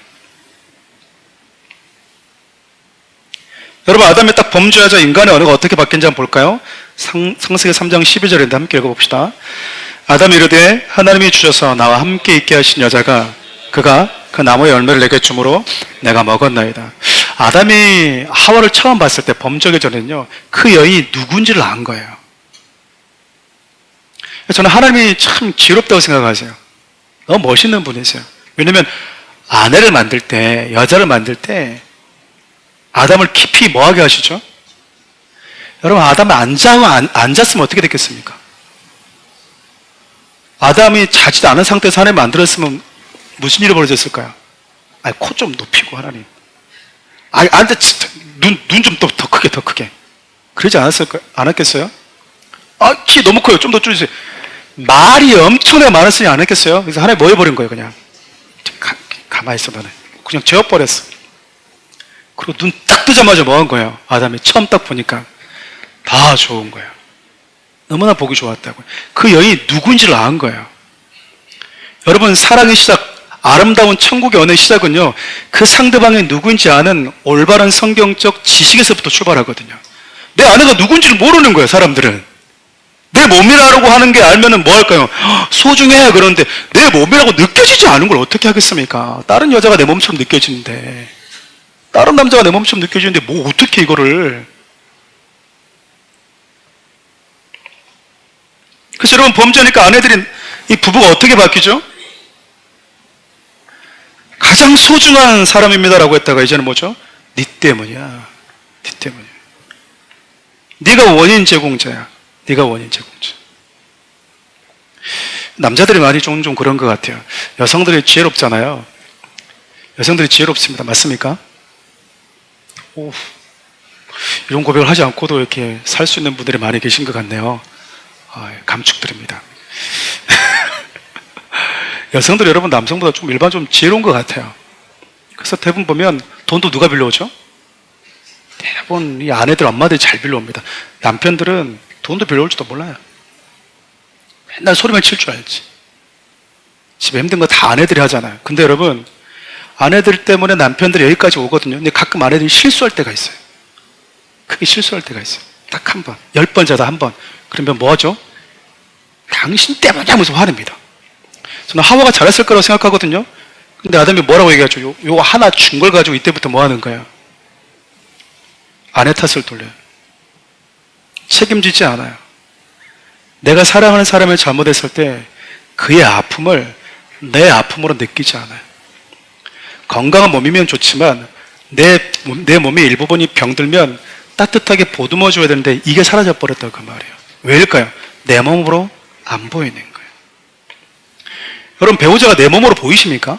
여러분, 아담이 딱 범죄하자 인간의 언어가 어떻게 바뀐지 한번 볼까요? 창세기 3장 12절인데 함께 읽어봅시다. 아담이 이르되 하나님이 주셔서 나와 함께 있게 하신 여자가 그가 그 나무의 열매를 내게 주므로 내가 먹었나이다. 아담이 하와를 처음 봤을 때 범죄하기 전에는요, 그 여인이 누군지를 안 거예요. 저는 하나님이 참 지혜롭다고 생각하세요. 너무 멋있는 분이세요. 왜냐면 아내를 만들 때, 여자를 만들 때 아담을 깊이 뭐하게 하시죠? 여러분, 아담이 앉았으면 어떻게 됐겠습니까? 아담이 자지도 않은 상태에서 하나님 만들었으면 무슨 일이 벌어졌을까요? 아니, 코 좀 높이고 하나님. 아니, 앉아, 눈 좀 더 크게. 그러지 않았겠어요? 아, 키 너무 커요. 좀 더 줄이세요. 말이 엄청나게 많았으니 안 했겠어요? 그래서 하나님 뭐 해버린 거예요, 그냥. 가만히 있어, 나는. 그냥 재워버렸어. 그리고 눈 딱 뜨자마자 뭐 한 거예요? 아담이 처음 딱 보니까 다 좋은 거예요. 너무나 보기 좋았다고요. 그 여인이 누군지를 안 거예요. 여러분, 사랑의 시작, 아름다운 천국의 언어의 시작은요, 그 상대방이 누군지 아는 올바른 성경적 지식에서부터 출발하거든요. 내 아내가 누군지를 모르는 거예요, 사람들은. 내 몸이라고 하는 게 알면은 뭐 할까요? 소중해. 그런데 내 몸이라고 느껴지지 않은 걸 어떻게 하겠습니까? 다른 여자가 내 몸처럼 느껴지는데, 다른 남자가 내 몸처럼 느껴지는데 뭐 어떻게 이거를. 그래서 여러분, 범죄니까 아내들이, 이 부부가 어떻게 바뀌죠? 가장 소중한 사람입니다라고 했다가 이제는 뭐죠? 네 때문이야. 네 때문이야. 네가 원인 제공자야. 네가 원인 제공자. 남자들이 많이 좀 그런 것 같아요. 여성들이 지혜롭잖아요. 여성들이 지혜롭습니다. 맞습니까? 오, 이런 고백을 하지 않고도 이렇게 살 수 있는 분들이 많이 계신 것 같네요. 감축드립니다. 여성들 여러분 남성보다 좀 일반 좀 지혜로운 것 같아요. 그래서 대부분 보면 돈도 누가 빌려오죠? 대부분 이 아내들 엄마들이 잘 빌려옵니다. 남편들은 돈도 빌려올지도 몰라요. 맨날 소리만 칠 줄 알지. 집에 힘든 거 다 아내들이 하잖아요. 근데 여러분, 아내들 때문에 남편들이 여기까지 오거든요. 근데 가끔 아내들이 실수할 때가 있어요. 크게 실수할 때가 있어요. 딱 한 번, 10번 자다 한 번. 그러면 뭐 하죠? 당신 때문에 하면서 화냅니다. 저는 하와가 잘했을 거라고 생각하거든요. 근데 아담이 뭐라고 얘기하죠? 요 하나 준 걸 가지고 이때부터 뭐 하는 거예요? 아내 탓을 돌려요. 책임지지 않아요. 내가 사랑하는 사람이 잘못했을 때 그의 아픔을 내 아픔으로 느끼지 않아요. 건강한 몸이면 좋지만 내 몸의 일부분이 병들면 따뜻하게 보듬어 줘야 되는데 이게 사라져 버렸다고 그 말이에요. 왜일까요? 내 몸으로 안 보이는 거예요. 여러분, 배우자가 내 몸으로 보이십니까?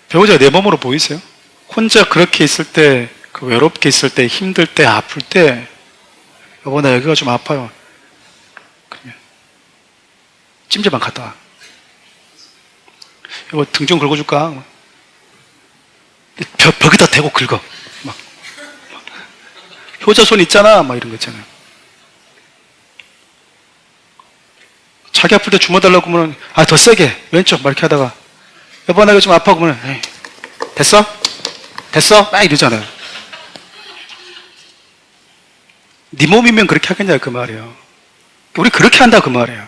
배우자가 내 몸으로 보이세요? 혼자 그렇게 있을 때, 그 외롭게 있을 때, 힘들 때, 아플 때, 여보 나 여기가 좀 아파요. 그러면 찜질방 갔다 와. 여보 등 좀 긁어줄까? 벽에다 대고 긁어. 막 효자손 있잖아, 막 이런 거 있잖아요. 자기 아플 때 주워달라고 하면 더 세게 왼쪽 막 이렇게 하다가 여보 나 이거 좀 아파 그러면 에이, 됐어? 막 이러잖아요. 네 몸이면 그렇게 하겠냐 그 말이에요. 우리 그렇게 한다 그 말이에요.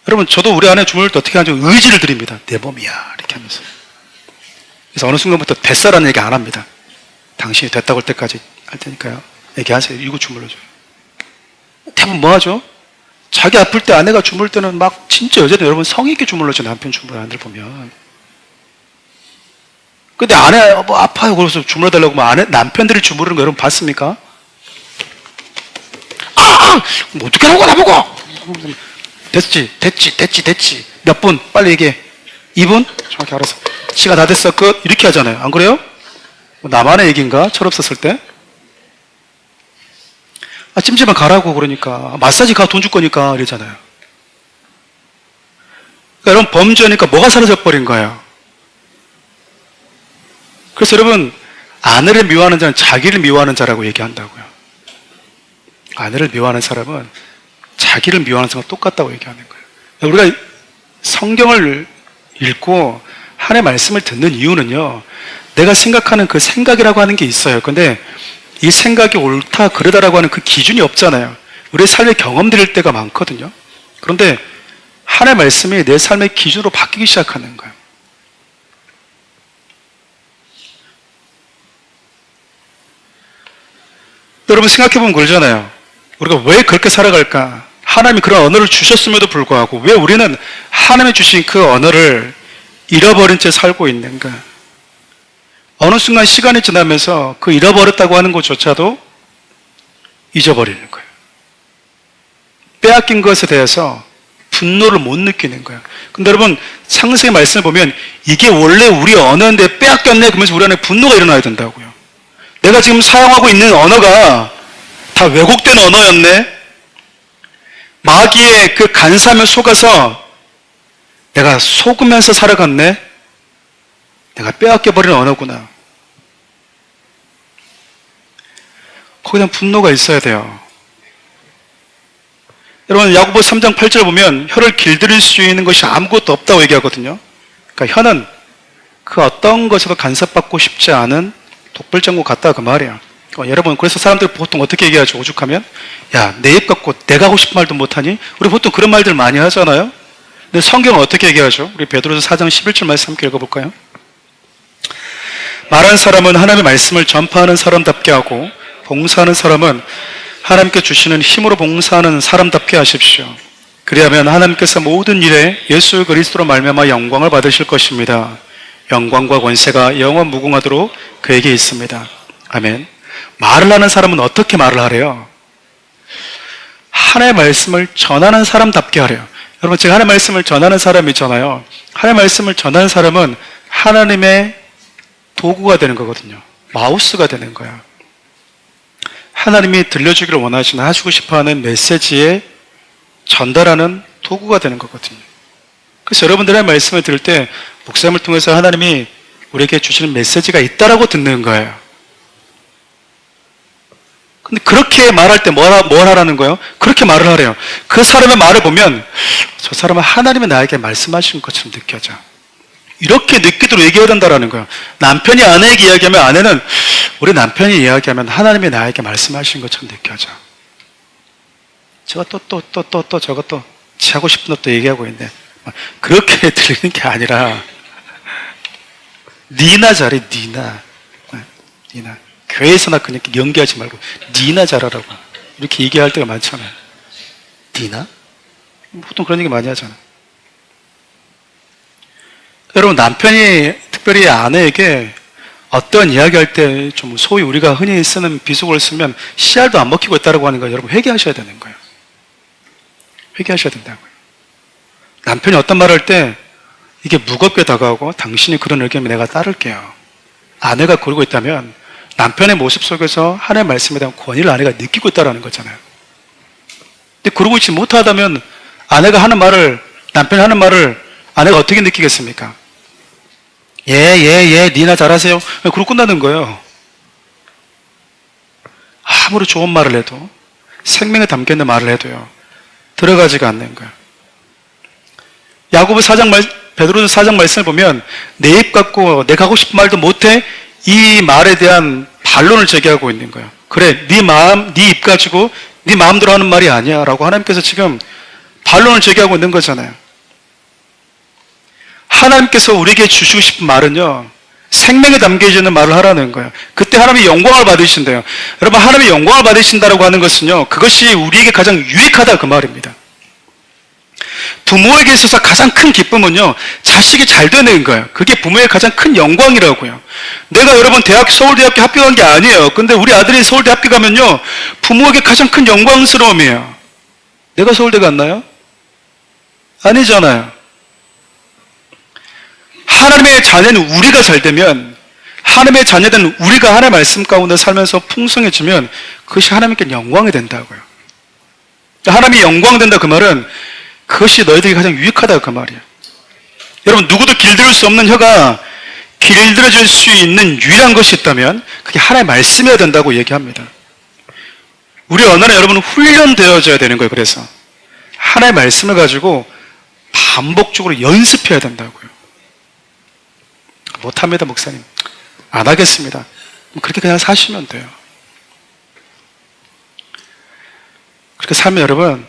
여러분, 저도 우리 아내 주무를 때 어떻게 하는지 의지를 드립니다. 내 몸이야 이렇게 하면서. 그래서 어느 순간부터 됐어라는 얘기 안 합니다. 당신이 됐다고 할 때까지 할 테니까요. 얘기하세요. 이거 주물러줘요. 대부분 뭐 하죠? 자기 아플 때 아내가 주물 때는 막 진짜 여자들 여러분 성의 있게 주물러줘. 남편 주무르는 아내들 보면. 근데 아내 뭐 아파요 그래서 주물러달라고 하면 남편들이 주무르는 거 여러분 봤습니까? 뭐 어떻게 하는 거야 나보고. 됐지 몇 분 빨리 얘기해. 2분? 정확히 알아서 시간 다 됐어 끝 이렇게 하잖아요. 안 그래요? 뭐 나만의 얘기인가? 철없었을 때 찜질방 가라고 그러니까 마사지 가 돈 줄 거니까 이러잖아요. 그러니까 여러분, 범죄니까 뭐가 사라져 버린 거예요? 그래서 여러분, 아내를 미워하는 자는 자기를 미워하는 자라고 얘기한다고요. 아내를 미워하는 사람은 자기를 미워하는 사람과 똑같다고 얘기하는 거예요. 우리가 성경을 읽고 하나님의 말씀을 듣는 이유는요, 내가 생각하는 그 생각이라고 하는 게 있어요. 근데 이 생각이 옳다 그르다라고 하는 그 기준이 없잖아요. 우리의 삶의 경험들일 때가 많거든요. 그런데 하나님의 말씀이 내 삶의 기준으로 바뀌기 시작하는 거예요. 여러분 생각해보면 그러잖아요. 우리가 왜 그렇게 살아갈까? 하나님이 그런 언어를 주셨음에도 불구하고 왜 우리는 하나님이 주신 그 언어를 잃어버린 채 살고 있는가? 어느 순간 시간이 지나면서 그 잃어버렸다고 하는 것조차도 잊어버리는 거예요. 빼앗긴 것에 대해서 분노를 못 느끼는 거예요. 근데 여러분 창세기 말씀을 보면 이게 원래 우리 언어인데 빼앗겼네 그러면서 우리 안에 분노가 일어나야 된다고요. 내가 지금 사용하고 있는 언어가 다 왜곡된 언어였네. 마귀의 그 간사함에 속아서 내가 속으면서 살아갔네. 내가 빼앗겨버린 언어구나. 거기에 대한 분노가 있어야 돼요. 여러분 야고보 3장 8절을 보면 혀를 길들일 수 있는 것이 아무것도 없다고 얘기하거든요. 그러니까 혀는 그 어떤 것에도 간섭받고 싶지 않은 독불장구 같다 그 말이에요. 여러분 그래서 사람들이 보통 어떻게 얘기하죠? 오죽하면 야, 내 입 갖고 내가 하고 싶은 말도 못하니? 우리 보통 그런 말들 많이 하잖아요. 근데 성경은 어떻게 얘기하죠? 우리 베드로서 4장 11절 말씀 함께 읽어볼까요? 말하는 사람은 하나님의 말씀을 전파하는 사람답게 하고 봉사하는 사람은 하나님께 주시는 힘으로 봉사하는 사람답게 하십시오. 그리하면 하나님께서 모든 일에 예수 그리스도로 말미암아 영광을 받으실 것입니다. 영광과 권세가 영원 무궁하도록 그에게 있습니다. 아멘. 말을 하는 사람은 어떻게 말을 하래요? 하나님의 말씀을 전하는 사람답게 하래요. 여러분 제가 하나님의 말씀을 전하는 사람이잖아요. 하나님의 말씀을 전하는 사람은 하나님의 도구가 되는 거거든요. 마우스가 되는 거야. 하나님이 들려주기를 원하시는 하시고 싶어하는 메시지에 전달하는 도구가 되는 거거든요. 그래서 여러분들의 말씀을 들을 때 목사님을 통해서 하나님이 우리에게 주시는 메시지가 있다라고 듣는 거예요. 근데 그렇게 말할 때 뭘 하라는 거예요? 그렇게 말을 하래요. 그 사람의 말을 보면 저 사람은 하나님이 나에게 말씀하신 것처럼 느껴져. 이렇게 느끼도록 얘기해야 된다라는 거예요. 남편이 아내에게 이야기하면 아내는 우리 남편이 이야기하면 하나님이 나에게 말씀하신 것처럼 느껴져. 제가 또 저것도 하고 싶은 것도 얘기하고 있는데 그렇게 들리는 게 아니라 니나 잘해 니나. 교회에서나 그냥 연기하지 말고 니나 잘하라고 이렇게 얘기할 때가 많잖아요. 니나? 보통 그런 얘기 많이 하잖아요. 여러분 남편이 특별히 아내에게 어떤 이야기할 때 좀 소위 우리가 흔히 쓰는 비속어를 쓰면 씨알도 안 먹히고 있다고 하는 거 여러분 회개하셔야 되는 거예요. 회개하셔야 된다고요. 남편이 어떤 말을 할 때 이게 무겁게 다가오고 당신이 그런 의견이면 내가 따를게요. 아내가 그러고 있다면 남편의 모습 속에서 하나님의 말씀에 대한 권위를 아내가 느끼고 있다는 거잖아요. 근데 그러고 있지 못하다면 아내가 하는 말을 남편이 하는 말을 아내가 어떻게 느끼겠습니까? 니나 잘하세요. 그러고 끝나는 거예요. 아무리 좋은 말을 해도 생명에 담겨있는 말을 해도요 들어가지가 않는 거예요. 야고보 4장 베드로서 4장 말씀을 보면 내 입 갖고 내가 하고 싶은 말도 못해 이 말에 대한 반론을 제기하고 있는 거예요. 그래 네 마음 네 입 가지고 네 마음대로 하는 말이 아니야 라고 하나님께서 지금 반론을 제기하고 있는 거잖아요. 하나님께서 우리에게 주시고 싶은 말은요 생명에 담겨있는 말을 하라는 거예요. 그때 하나님의 영광을 받으신대요. 여러분 하나님의 영광을 받으신다라고 하는 것은요 그것이 우리에게 가장 유익하다 그 말입니다. 부모에게 있어서 가장 큰 기쁨은요 자식이 잘 되는 거예요. 그게 부모의 가장 큰 영광이라고요. 내가 여러분 서울대학교 합격한 게 아니에요. 근데 우리 아들이 서울대 합격하면요 부모에게 가장 큰 영광스러움이에요. 내가 서울대 갔나요? 아니잖아요. 하나님의 자녀는 우리가 잘 되면 하나님의 자녀된 우리가 하나님의 말씀 가운데 살면서 풍성해지면 그것이 하나님께 영광이 된다고요. 하나님이 영광 된다 그 말은 그것이 너희들에게 가장 유익하다 그 말이에요. 여러분 누구도 길들일 수 없는 혀가 길들여질 수 있는 유일한 것이 있다면 그게 하나님의 말씀이어야 된다고 얘기합니다. 우리 언어는 여러분 훈련되어져야 되는 거예요. 그래서 하나의 말씀을 가지고 반복적으로 연습해야 된다고요. 못합니다, 목사님. 안 하겠습니다. 그렇게 그냥 사시면 돼요. 그렇게 살면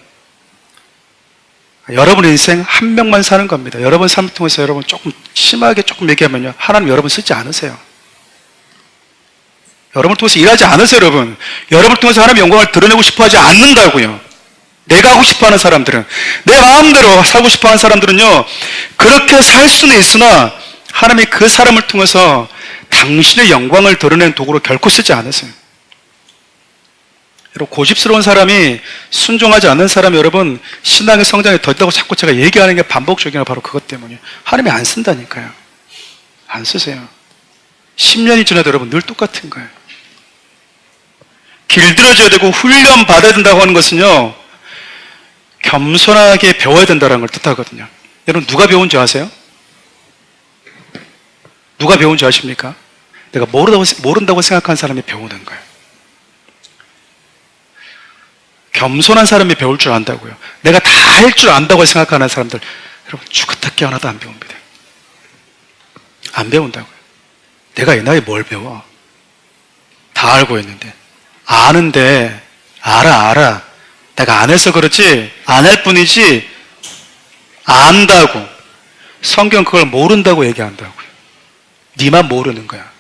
여러분의 인생 한 명만 사는 겁니다. 여러분 삶을 통해서 여러분 조금 심하게 조금 얘기하면요, 하나님 여러분 쓰지 않으세요. 여러분을 통해서 일하지 않으세요. 여러분을 통해서 하나님의 영광을 드러내고 싶어 하지 않는다고요. 내가 하고 싶어 하는 사람들은, 내 마음대로 살고 싶어 하는 사람들은요, 그렇게 살 수는 있으나 하나님이 그 사람을 통해서 당신의 영광을 드러내는 도구로 결코 쓰지 않으세요. 여러분, 고집스러운 사람이, 순종하지 않는 사람이 여러분 신앙의 성장이 더 있다고 자꾸 제가 얘기하는 게 반복적이나 바로 그것 때문이에요. 하나님이 안 쓴다니까요. 안 쓰세요. 10년이 지나도 여러분 늘 똑같은 거예요. 길들여져야 되고 훈련 받아야 된다고 하는 것은요, 겸손하게 배워야 된다는 걸 뜻하거든요. 여러분, 누가 배운 줄 아세요? 누가 배운 줄 아십니까? 내가 모른다고 생각하는 사람이 배우는 거예요. 겸손한 사람이 배울 줄 안다고요. 내가 다 할 줄 안다고 생각하는 사람들, 여러분 죽었다 하나도 안 배웁니다. 안 배운다고요. 내가 이 나이에 뭘 배워? 다 알고 있는데. 아는데, 알아. 내가 안 해서 그렇지, 안 할 뿐이지, 안다고. 성경 그걸 모른다고 얘기한다고요. 니만 모르는 거야.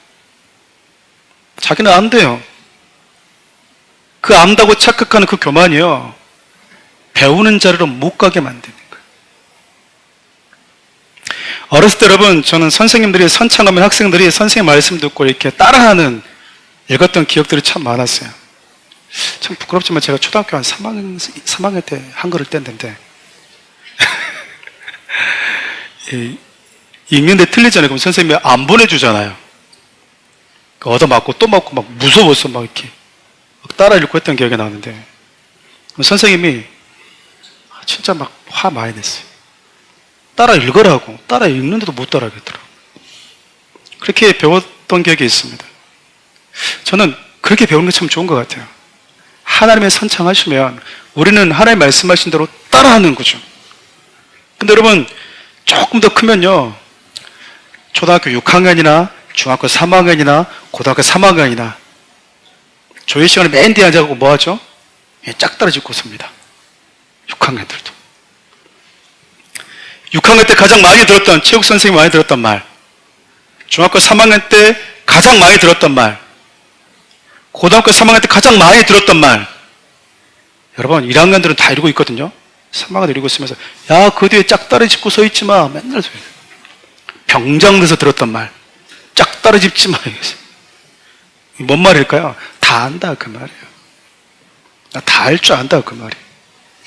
자기는 안 돼요. 그 안다고 착각하는 그 교만이요, 배우는 자리로 못 가게 만드는 거예요. 어렸을 때 여러분, 저는 선생님들이 선창하면 학생들이 선생님 말씀 듣고 이렇게 따라하는, 읽었던 기억들이 참 많았어요. 참 부끄럽지만 제가 초등학교 한 3학년 때 한글을 뗐는데 읽는데 틀리잖아요. 그럼 선생님이 안 보내주잖아요. 얻어맞고 또 맞고 막 무서워서 막 이렇게 따라 읽고 했던 기억이 나는데, 선생님이 진짜 막 화 많이 냈어요. 따라 읽으라고. 따라 읽는데도 못 따라하겠더라고요. 그렇게 배웠던 기억이 있습니다. 저는 그렇게 배우는 게 참 좋은 것 같아요. 하나님의 선창하시면 우리는 하나님 말씀하신 대로 따라하는 거죠. 근데 여러분, 조금 더 크면요, 초등학교 6학년이나 중학교 3학년이나 고등학교 3학년이나 조회 시간에 맨 뒤에 앉아가고 뭐 하죠? 짝다리 짚고 섭니다. 6학년들도. 6학년 때 가장 많이 들었던, 체육 선생님이 많이 들었던 말, 중학교 3학년 때 가장 많이 들었던 말, 고등학교 3학년 때 가장 많이 들었던 말, 여러분 1학년들은 다 이러고 있거든요. 3학년 이러고 있으면서, 야, 그 뒤에 짝다리 짚고 서 있지 마. 맨날 소리. 병장돼서 들었던 말, 짝다리 짚지 마. 뭔 말일까요? 다 안다 그 말이에요. 나 다 할 줄 안다 그 말이에요.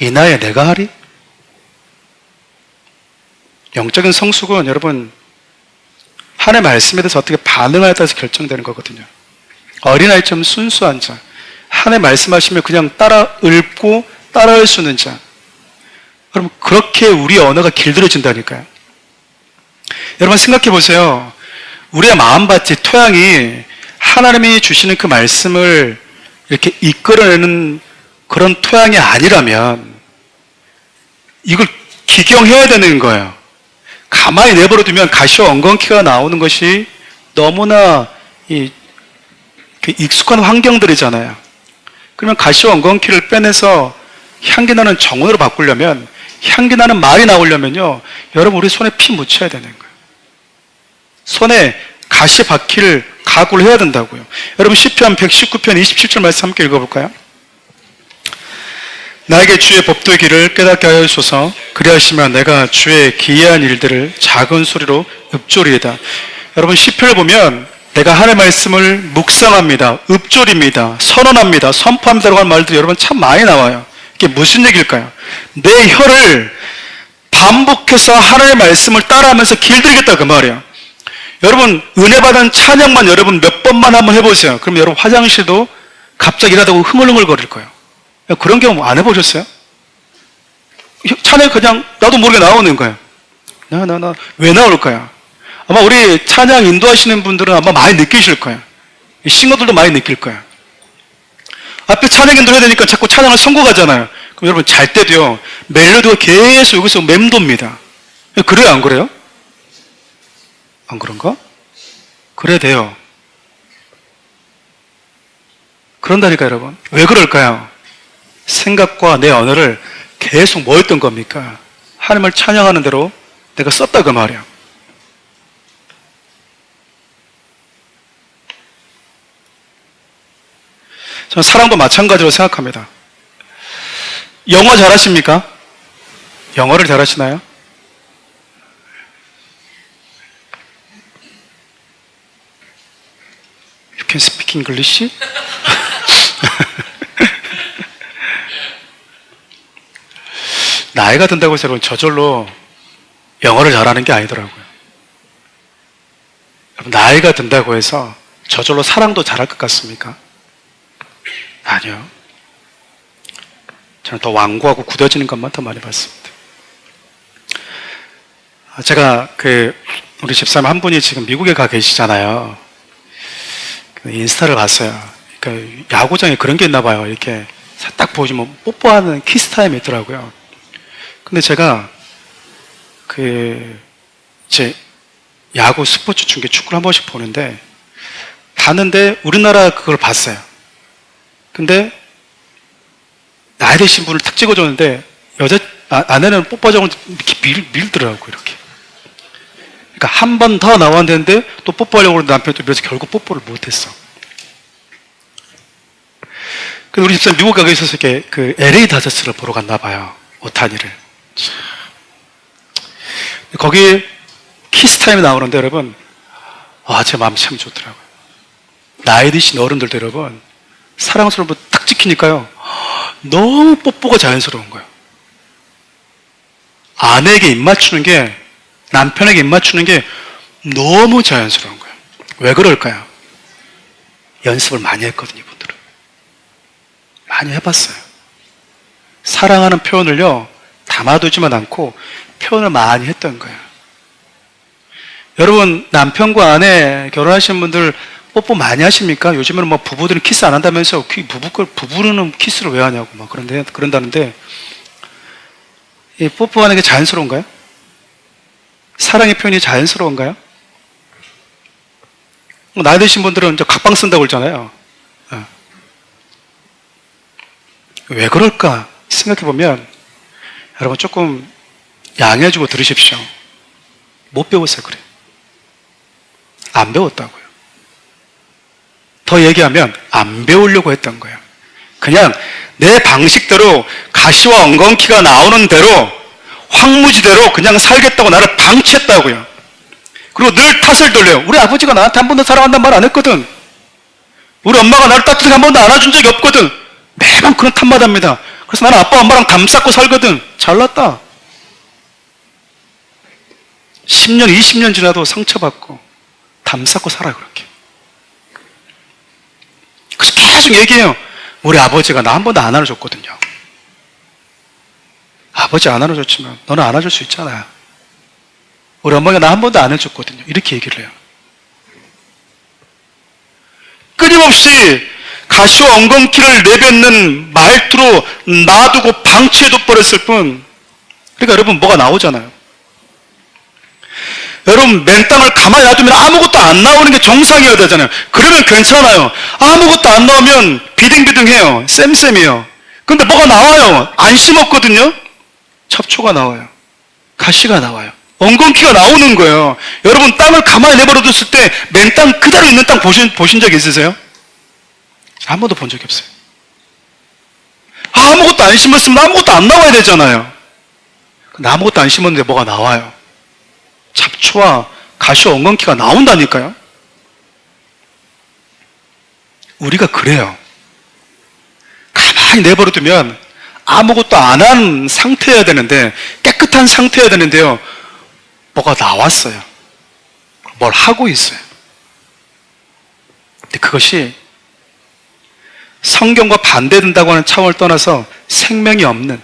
이 나이에 내가 하리? 영적인 성숙은 여러분 하나님의 말씀에 대해서 어떻게 반응하에 따라서 결정되는 거거든요. 어린아이처럼 순수한 자, 하나님 말씀하시면 그냥 따라 읊고 따라할 수 있는 자, 여러분 그렇게 우리의 언어가 길들여진다니까요. 여러분 생각해 보세요. 우리의 마음밭이, 토양이 하나님이 주시는 그 말씀을 이렇게 이끌어내는 그런 토양이 아니라면 이걸 기경해야 되는 거예요. 가만히 내버려 두면 가시와 엉겅퀴가 나오는 것이 너무나 익숙한 환경들이잖아요. 그러면 가시와 엉겅퀴를 빼내서 향기나는 정원으로 바꾸려면, 향기나는 말이 나오려면요, 여러분 우리 손에 피 묻혀야 되는 거예요. 손에 가시 박힐 각오를 해야 된다고요. 여러분 시편 119편 27절 말씀 함께 읽어볼까요? 나에게 주의 법도의 길을 깨닫게 하여주소서. 그리하시면 내가 주의 기이한 일들을 작은 소리로 읊조리이다. 여러분 시편을 보면 내가 하나님의 말씀을 묵상합니다, 읊조립니다, 선언합니다, 선포합니다라고 하는 말들이 여러분 참 많이 나와요. 이게 무슨 얘기일까요? 내 혀를 반복해서 하나님의 말씀을 따라하면서 길들이겠다 그 말이에요. 여러분 은혜 받은 찬양만 여러분 몇 번만 한번 해보세요. 그럼 여러분 화장실도 갑자기 일하다가 흥얼흥얼 거릴 거예요. 그런 경우 안 해보셨어요? 찬양이 그냥 나도 모르게 나오는 거예요. 왜 나올까요? 아마 우리 찬양 인도하시는 분들은 아마 많이 느끼실 거예요. 싱어들도 많이 느낄 거예요. 앞에 찬양이 들어야 되니까 자꾸 찬양을 선곡하잖아요. 그럼 여러분 잘 때도요, 멜로디가 계속 여기서 맴돕니다. 그래요, 안 그래요? 안 그런가? 그래야 돼요. 그런다니까 여러분. 왜 그럴까요? 생각과 내 언어를 계속 뭐 했던 겁니까? 하나님을 찬양하는 대로 내가 썼다 그 말이야. 저는 사랑도 마찬가지로 생각합니다. 영어 잘하십니까? 영어를 잘하시나요? You can speak English? 나이가 든다고 해서 여러분 저절로 영어를 잘하는 게 아니더라고요. 나이가 든다고 해서 저절로 사랑도 잘할 것 같습니까? 아니요. 저는 더 완고하고 굳어지는 것만 더 많이 봤습니다. 제가 우리 집사님 한 분이 지금 미국에 가 계시잖아요. 인스타를 봤어요. 그러니까 야구장에 그런 게 있나 봐요. 이렇게 딱 보시면 뽀뽀하는 키스 타임이 있더라고요. 근데 제가 제 야구 스포츠 중계 축구를 한 번씩 보는데 봤는데 우리나라 그걸 봤어요. 근데 나이 드신 분을 탁 찍어줬는데 아내는 뽀뽀하자고 이렇게 밀더라고요. 이렇게. 그러니까 한 번 더 나와야 되는데 또 뽀뽀하려고 그러는데 남편이 또 밀어서 결국 뽀뽀를 못했어. 근데 우리 집사님 미국 가게 있어서 이렇게 LA 다저스를 보러 갔나 봐요. 오타니를. 거기 키스 타임이 나오는데 여러분, 제 마음이 참 좋더라고요. 나이 드신 어른들도 여러분, 사랑스러운 분 딱 찍히니까요, 너무 뽀뽀가 자연스러운 거예요. 아내에게 입 맞추는 게, 남편에게 입 맞추는 게 너무 자연스러운 거예요. 왜 그럴까요? 연습을 많이 했거든요, 이분들은. 많이 해봤어요. 사랑하는 표현을요, 담아두지만 않고 표현을 많이 했던 거예요. 여러분, 남편과 아내 결혼하신 분들 뽀뽀 많이 하십니까? 요즘에는 뭐 부부들은 키스 안 한다면서 부부는 키스를 왜 하냐고 막 그런다는데, 이 뽀뽀하는 게 자연스러운가요? 사랑의 표현이 자연스러운가요? 나이 드신 분들은 이제 각방 쓴다고 그러잖아요. 왜 그럴까 생각해보면 여러분 조금 양해해주고 들으십시오. 못 배웠어요. 그래. 안 배웠다고요. 더 얘기하면 안 배우려고 했던 거예요. 그냥 내 방식대로 가시와 엉겅퀴가 나오는 대로 황무지대로 그냥 살겠다고 나를 방치했다고요. 그리고 늘 탓을 돌려요. 우리 아버지가 나한테 한 번도 사랑한다는 말 안 했거든. 우리 엄마가 나를 따뜻하게 한 번도 안아준 적이 없거든. 매번 그런 탓만 합니다. 그래서 나는 아빠 엄마랑 담 쌓고 살거든. 잘났다. 10년 20년 지나도 상처받고 담 쌓고 살아 그렇게. 그래서 계속 얘기해요. 우리 아버지가 나 한 번도 안 안아줬거든요. 아버지 안 안아줬지만 너는 안아줄 수 있잖아. 우리 엄마가 나 한 번도 안 해줬거든요. 이렇게 얘기를 해요. 끊임없이 가시와 엉겅퀴를 내뱉는 말투로 놔두고 방치해둬 버렸을 뿐. 그러니까 여러분 뭐가 나오잖아요. 여러분 맨땅을 가만히 놔두면 아무것도 안 나오는 게 정상이어야 되잖아요. 그러면 괜찮아요. 아무것도 안 나오면 비등비등해요. 쌤쌤이에요. 근데 뭐가 나와요. 안 심었거든요. 잡초가 나와요. 가시가 나와요. 엉겅퀴가 나오는 거예요. 여러분 땅을 가만히 내버려뒀을 때 맨땅 그대로 있는 땅 보신 적 있으세요? 한 번도 본 적이 없어요. 아무것도 안 심었으면 아무것도 안 나와야 되잖아요. 근데 아무것도 안 심었는데 뭐가 나와요. 잡초와 가시와 엉겅퀴가 나온다니까요. 우리가 그래요. 가만히 내버려두면 아무것도 안 한 상태여야 되는데, 깨끗한 상태여야 되는데요, 뭐가 나왔어요. 뭘 하고 있어요. 근데 그것이 성경과 반대된다고 하는 차원을 떠나서 생명이 없는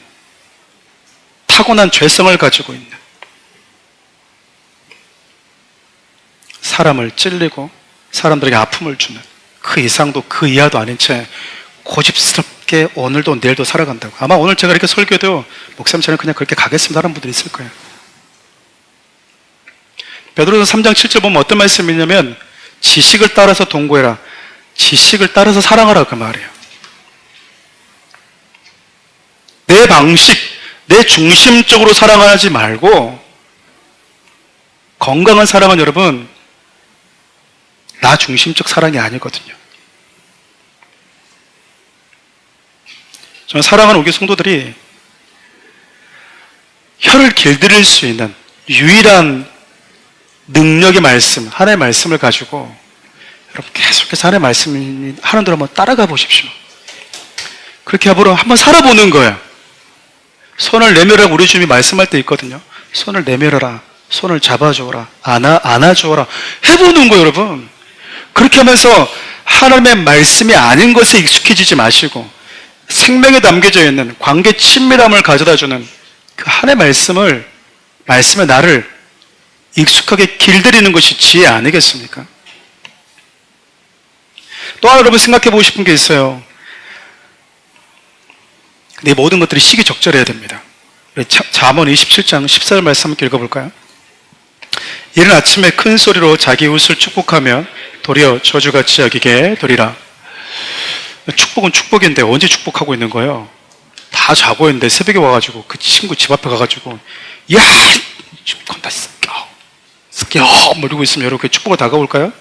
타고난 죄성을 가지고 있는, 사람을 찔리고 사람들에게 아픔을 주는, 그 이상도 그 이하도 아닌 채 고집스럽게 오늘도 내일도 살아간다고. 아마 오늘 제가 이렇게 설교도 목사님 저는 그냥 그렇게 가겠습니다 하는 분들이 있을 거예요. 베드로서 3장 7절 보면 어떤 말씀이 있냐면 지식을 따라서 동거해라. 지식을 따라서 사랑하라 그 말이에요. 내 방식, 내 중심적으로 사랑하지 말고 건강한 사랑은 여러분 나 중심적 사랑이 아니거든요. 저는 사랑하는 우리 성도들이 혀를 길들일 수 있는 유일한 능력의 말씀, 하나님의 말씀을 가지고 여러분 계속해서 하나님의 말씀 하는 대로 한번 따라가 보십시오. 그렇게 한번 살아보는 거예요. 손을 내밀어라 우리 주님이 말씀할 때 있거든요. 손을 내밀어라, 손을 잡아주어라, 안아주어라 해보는 거예요 여러분. 그렇게 하면서 하나님의 말씀이 아닌 것에 익숙해지지 마시고 생명에 담겨져 있는 관계 친밀함을 가져다주는 그 하나님의 말씀에 나를 익숙하게 길들이는 것이 지혜 아니겠습니까? 또 하나 여러분 생각해 보고 싶은 게 있어요. 근데 이 모든 것들이 시기적절해야 됩니다. 잠언 27장 14절 말씀 함께 읽어볼까요? 이른 아침에 큰 소리로 자기 이웃을 축복하며 도리어 저주같이 여기게 되리라. 축복은 축복인데 언제 축복하고 있는 거예요? 다 자고 있는데 새벽에 와가지고 그 친구 집 앞에 가가지고 야! 건다 습겨 이러고 있으면 여러분 그 축복을 다가올까요?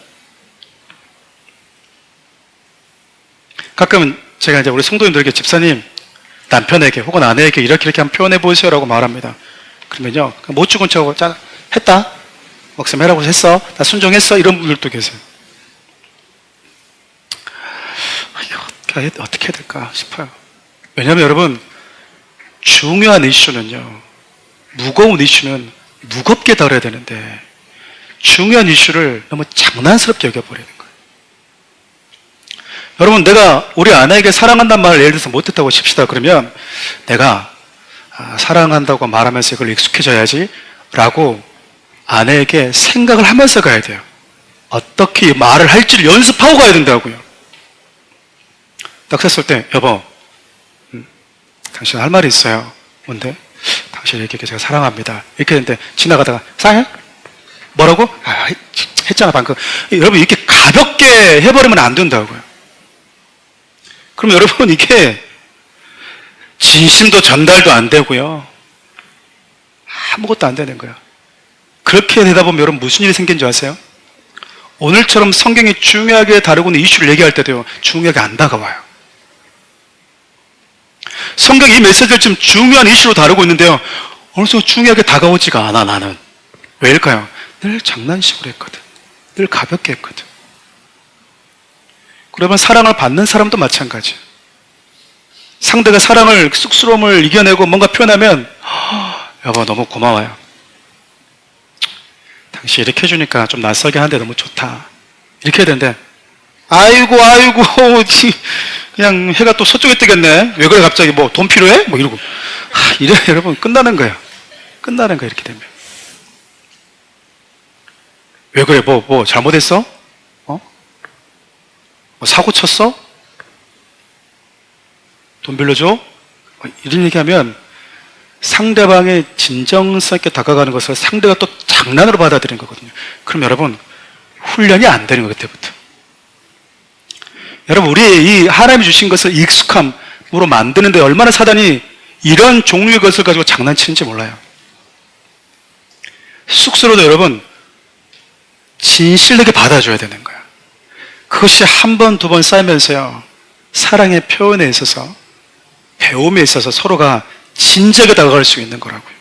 가끔 제가 이제 우리 성도님들에게 집사님 남편에게 혹은 아내에게 이렇게 한번 표현해 보세요라고 말합니다. 그러면요 못 죽은 척하고 자 했다 목사님 해라고 했어 나 순종했어 이런 분들도 계세요. 어떻게 해야 될까 싶어요. 왜냐하면 여러분 중요한 이슈는요 무거운 이슈는 무겁게 다뤄야 되는데 중요한 이슈를 너무 장난스럽게 여겨버리는 거예요. 여러분 내가 우리 아내에게 사랑한다는 말을 예를 들어서 못했다고 칩시다. 그러면 내가 사랑한다고 말하면서 이걸 익숙해져야지 라고 아내에게 생각을 하면서 가야 돼요. 어떻게 말을 할지를 연습하고 가야 된다고요. 딱 섰을 때 여보 당신 할 말이 있어요. 뭔데? 당신에게 제가 사랑합니다. 이렇게 했는데 지나가다가 사랑해? 뭐라고? 했잖아 방금. 여러분 이렇게 가볍게 해버리면 안 된다고요. 그럼 여러분 이게 진심도 전달도 안 되고요 아무것도 안 되는 거예요. 그렇게 되다 보면 여러분 무슨 일이 생긴 줄 아세요? 오늘처럼 성경이 중요하게 다루고 있는 이슈를 얘기할 때도요 중요하게 안 다가와요. 성경이 이 메시지를 지금 중요한 이슈로 다루고 있는데요 어느 순간 중요하게 다가오지가 않아. 나는 왜일까요? 늘 장난식으로 했거든. 늘 가볍게 했거든. 그러면 사랑을 받는 사람도 마찬가지예요. 상대가 사랑을 쑥스러움을 이겨내고 뭔가 표현하면 여보 너무 고마워요. 당신 이렇게 해주니까 좀 낯설게 하는데 너무 좋다. 이렇게 해야 되는데 아이고 그냥 해가 또 서쪽에 뜨겠네. 왜 그래 갑자기 뭐 돈 필요해? 뭐 이러고 이래 여러분 끝나는 거예요. 끝나는 거예요. 이렇게 되면 왜 그래 뭐 잘못했어? 뭐 사고 쳤어? 돈 빌려줘? 이런 얘기하면 상대방의 진정성 있게 다가가는 것을 상대가 또 장난으로 받아들이는 거거든요. 그럼 여러분 훈련이 안 되는 거예요. 그때부터. 여러분 우리 이 하나님이 주신 것을 익숙함으로 만드는데 얼마나 사단이 이런 종류의 것을 가지고 장난치는지 몰라요. 쑥스러워도 여러분 진실되게 받아줘야 되는 거야. 그것이 한 번, 두 번 쌓이면서요 사랑의 표현에 있어서 배움에 있어서 서로가 진지하게 다가갈 수 있는 거라고요.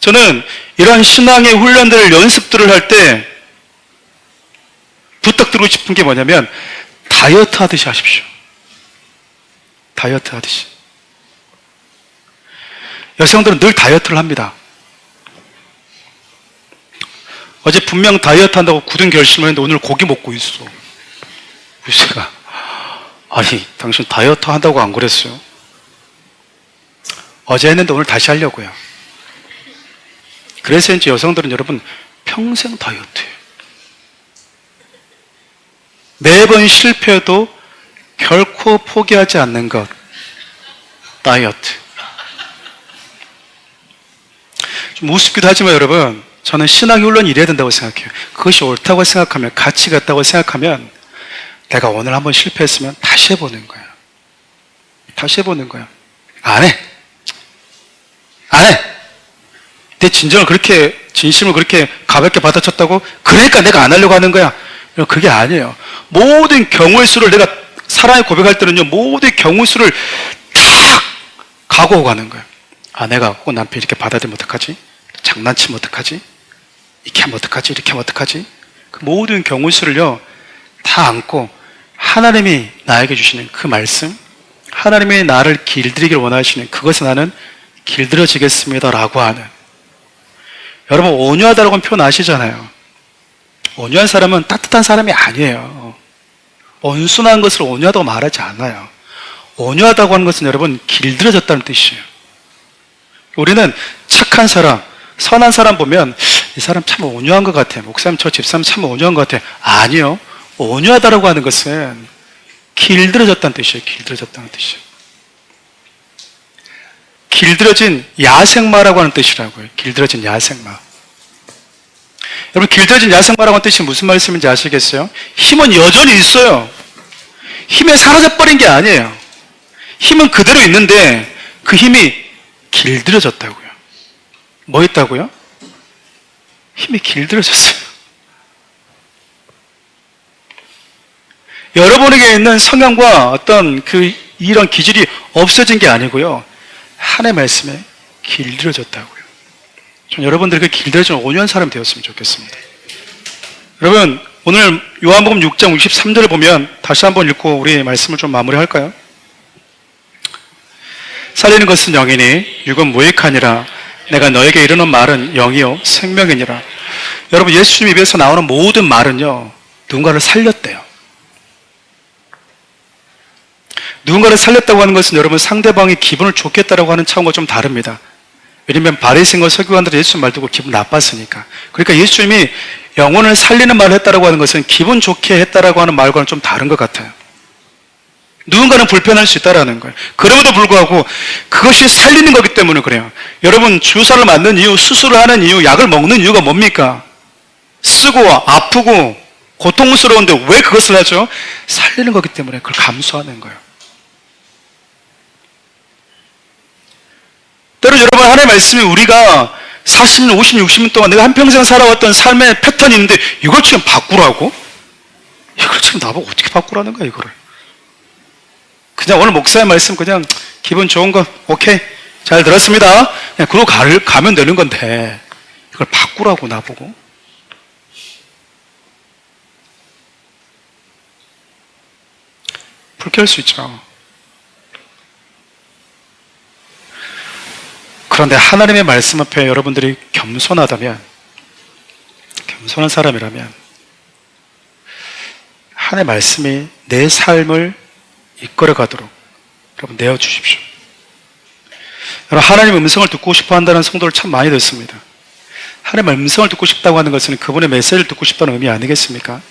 저는 이러한 신앙의 훈련들을 연습들을 할 때 부탁드리고 싶은 게 뭐냐면 다이어트 하듯이 하십시오. 다이어트 하듯이. 여성들은 늘 다이어트를 합니다. 어제 분명 다이어트 한다고 굳은 결심을 했는데 오늘 고기 먹고 있어. 그래서 제가 아니 당신 다이어트 한다고 안 그랬어요? 어제 했는데 오늘 다시 하려고요. 그래서 이제 여성들은 여러분 평생 다이어트예요. 매번 실패해도 결코 포기하지 않는 것. 다이어트. 좀 우습기도 하지만 여러분, 저는 신앙이 훈련이 이래야 된다고 생각해요. 그것이 옳다고 생각하면, 가치가 있다고 생각하면, 내가 오늘 한번 실패했으면 다시 해보는 거야. 다시 해보는 거야. 안 해. 안 해. 내 진정을 그렇게, 진심을 그렇게 가볍게 받아쳤다고? 그러니까 내가 안 하려고 하는 거야. 그게 아니에요. 모든 경우의 수를 내가 사랑에 고백할 때는요, 모든 경우의 수를 탁 각오하고 가는 거예요. 아, 내가 꼭 남편 이렇게 받아들이면 어떡하지? 장난치면 어떡하지? 이렇게 하면 어떡하지? 이렇게 하면 어떡하지? 그 모든 경우의 수를요, 다 안고 하나님이 나에게 주시는 그 말씀, 하나님이 나를 길들이기를 원하시는 그것에 나는 길들여지겠습니다 라고 하는, 여러분 온유하다라고 표현 아시잖아요. 온유한 사람은 따뜻한 사람이 아니에요. 온순한 것을 온유하다고 말하지 않아요. 온유하다고 하는 것은 여러분 길들여졌다는 뜻이에요. 우리는 착한 사람, 선한 사람 보면 이 사람 참 온유한 것 같아. 목사님 저 집사람 참 온유한 것 같아. 아니요. 온유하다라고 하는 것은 길들여졌다는 뜻이에요. 길들여졌다는 뜻이에요. 길들여진 야생마라고 하는 뜻이라고요. 길들여진 야생마. 여러분 길들여진 야생마라고 하는 뜻이 무슨 말씀인지 아시겠어요? 힘은 여전히 있어요. 힘이 사라져버린 게 아니에요. 힘은 그대로 있는데 그 힘이 길들여졌다고요. 뭐 있다고요? 힘이 길들여졌어요. 여러분에게 있는 성향과 어떤 이런 기질이 없어진 게 아니고요. 하나님의 말씀에 길들여졌다고요. 전 여러분들에게 길들여진 온유한 사람이 되었으면 좋겠습니다. 여러분, 오늘 요한복음 6장 63절을 보면 다시 한번 읽고 우리 말씀을 좀 마무리할까요? 살리는 것은 영이니 육은 무익하니라. 내가 너에게 이르는 말은 영이요 생명이니라. 여러분, 예수님 입에서 나오는 모든 말은요, 누군가를 살렸대요. 누군가를 살렸다고 하는 것은 여러분 상대방이 기분을 좋게 했다고 하는 차원과 좀 다릅니다. 왜냐하면 바리새인과 서기관들은 예수님 말 듣고 기분 나빴으니까. 그러니까 예수님이 영혼을 살리는 말을 했다고 하는 것은 기분 좋게 했다고 하는 말과는 좀 다른 것 같아요. 누군가는 불편할 수 있다는 거예요. 그럼에도 불구하고 그것이 살리는 거기 때문에 그래요. 여러분 주사를 맞는 이유, 수술을 하는 이유, 약을 먹는 이유가 뭡니까? 쓰고 아프고 고통스러운데 왜 그것을 하죠? 살리는 거기 때문에 그걸 감수하는 거예요. 때로 여러분 하나님의 말씀이 우리가 40년, 50년, 60년 동안 내가 한평생 살아왔던 삶의 패턴이 있는데 이걸 지금 바꾸라고? 이걸 지금 나보고 어떻게 바꾸라는 거야 이거를. 그냥 오늘 목사의 말씀 그냥 기분 좋은 거 오케이 잘 들었습니다. 그냥 그러고 가면 되는 건데 이걸 바꾸라고 나보고. 불쾌할 수 있죠. 그런데 하나님의 말씀 앞에 여러분들이 겸손하다면, 겸손한 사람이라면 하나님의 말씀이 내 삶을 이끌어 가도록 여러분 내어주십시오. 여러분 하나님의 음성을 듣고 싶어 한다는 성도를 참 많이 듣습니다. 하나님의 음성을 듣고 싶다고 하는 것은 그분의 메시지를 듣고 싶다는 의미 아니겠습니까?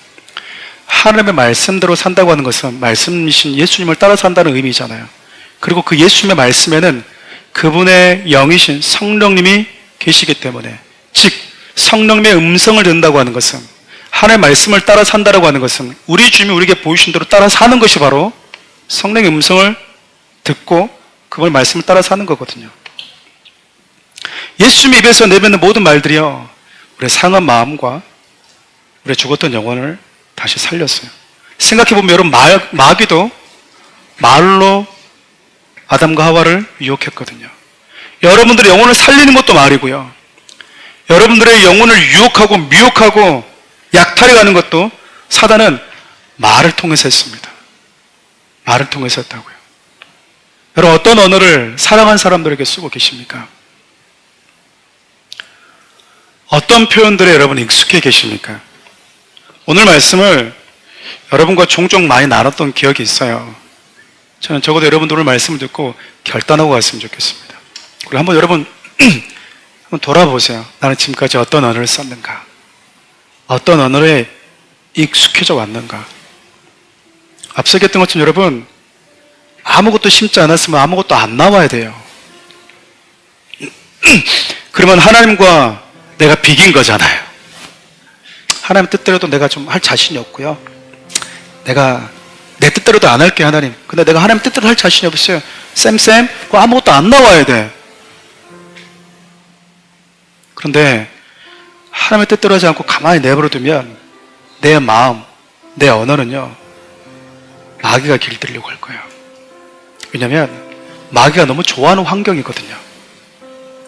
하나님의 말씀대로 산다고 하는 것은 말씀이신 예수님을 따라 산다는 의미잖아요. 그리고 그 예수님의 말씀에는 그분의 영이신 성령님이 계시기 때문에, 즉 성령님의 음성을 듣는다고 하는 것은, 하나님의 말씀을 따라 산다고 하는 것은 우리 주님이 우리에게 보이신 대로 따라 사는 것이 바로 성령의 음성을 듣고 그분의 말씀을 따라 사는 거거든요. 예수님의 입에서 내뱉는 모든 말들이요, 우리의 상한 마음과 우리의 죽었던 영혼을 다시 살렸어요. 생각해보면 여러분 마귀도 말로 아담과 하와를 유혹했거든요. 여러분들의 영혼을 살리는 것도 말이고요, 여러분들의 영혼을 유혹하고 미혹하고 약탈해가는 것도 사단은 말을 통해서 했습니다. 말을 통해서 했다고요. 여러분 어떤 언어를 사랑하는 사람들에게 쓰고 계십니까? 어떤 표현들에 여러분 익숙해 계십니까? 오늘 말씀을 여러분과 종종 많이 나눴던 기억이 있어요. 저는 적어도 여러분들 오늘 말씀을 듣고 결단하고 갔으면 좋겠습니다. 그리고 한번 여러분 한번 돌아보세요. 나는 지금까지 어떤 언어를 썼는가? 어떤 언어에 익숙해져 왔는가? 앞서 얘기했던 것처럼 여러분, 아무것도 심지 않았으면 아무것도 안 나와야 돼요. 그러면 하나님과 내가 비긴 거잖아요. 하나님 뜻대로도 내가 좀 할 자신이 없고요. 내가 내 뜻대로도 안 할게, 하나님. 근데 내가 하나님 뜻대로 할 자신이 없어요. 쌤, 그거 아무것도 안 나와야 돼. 그런데 하나님의 뜻대로 하지 않고 가만히 내버려두면 내 마음, 내 언어는요, 마귀가 길들이려고 할 거예요. 왜냐하면 마귀가 너무 좋아하는 환경이거든요.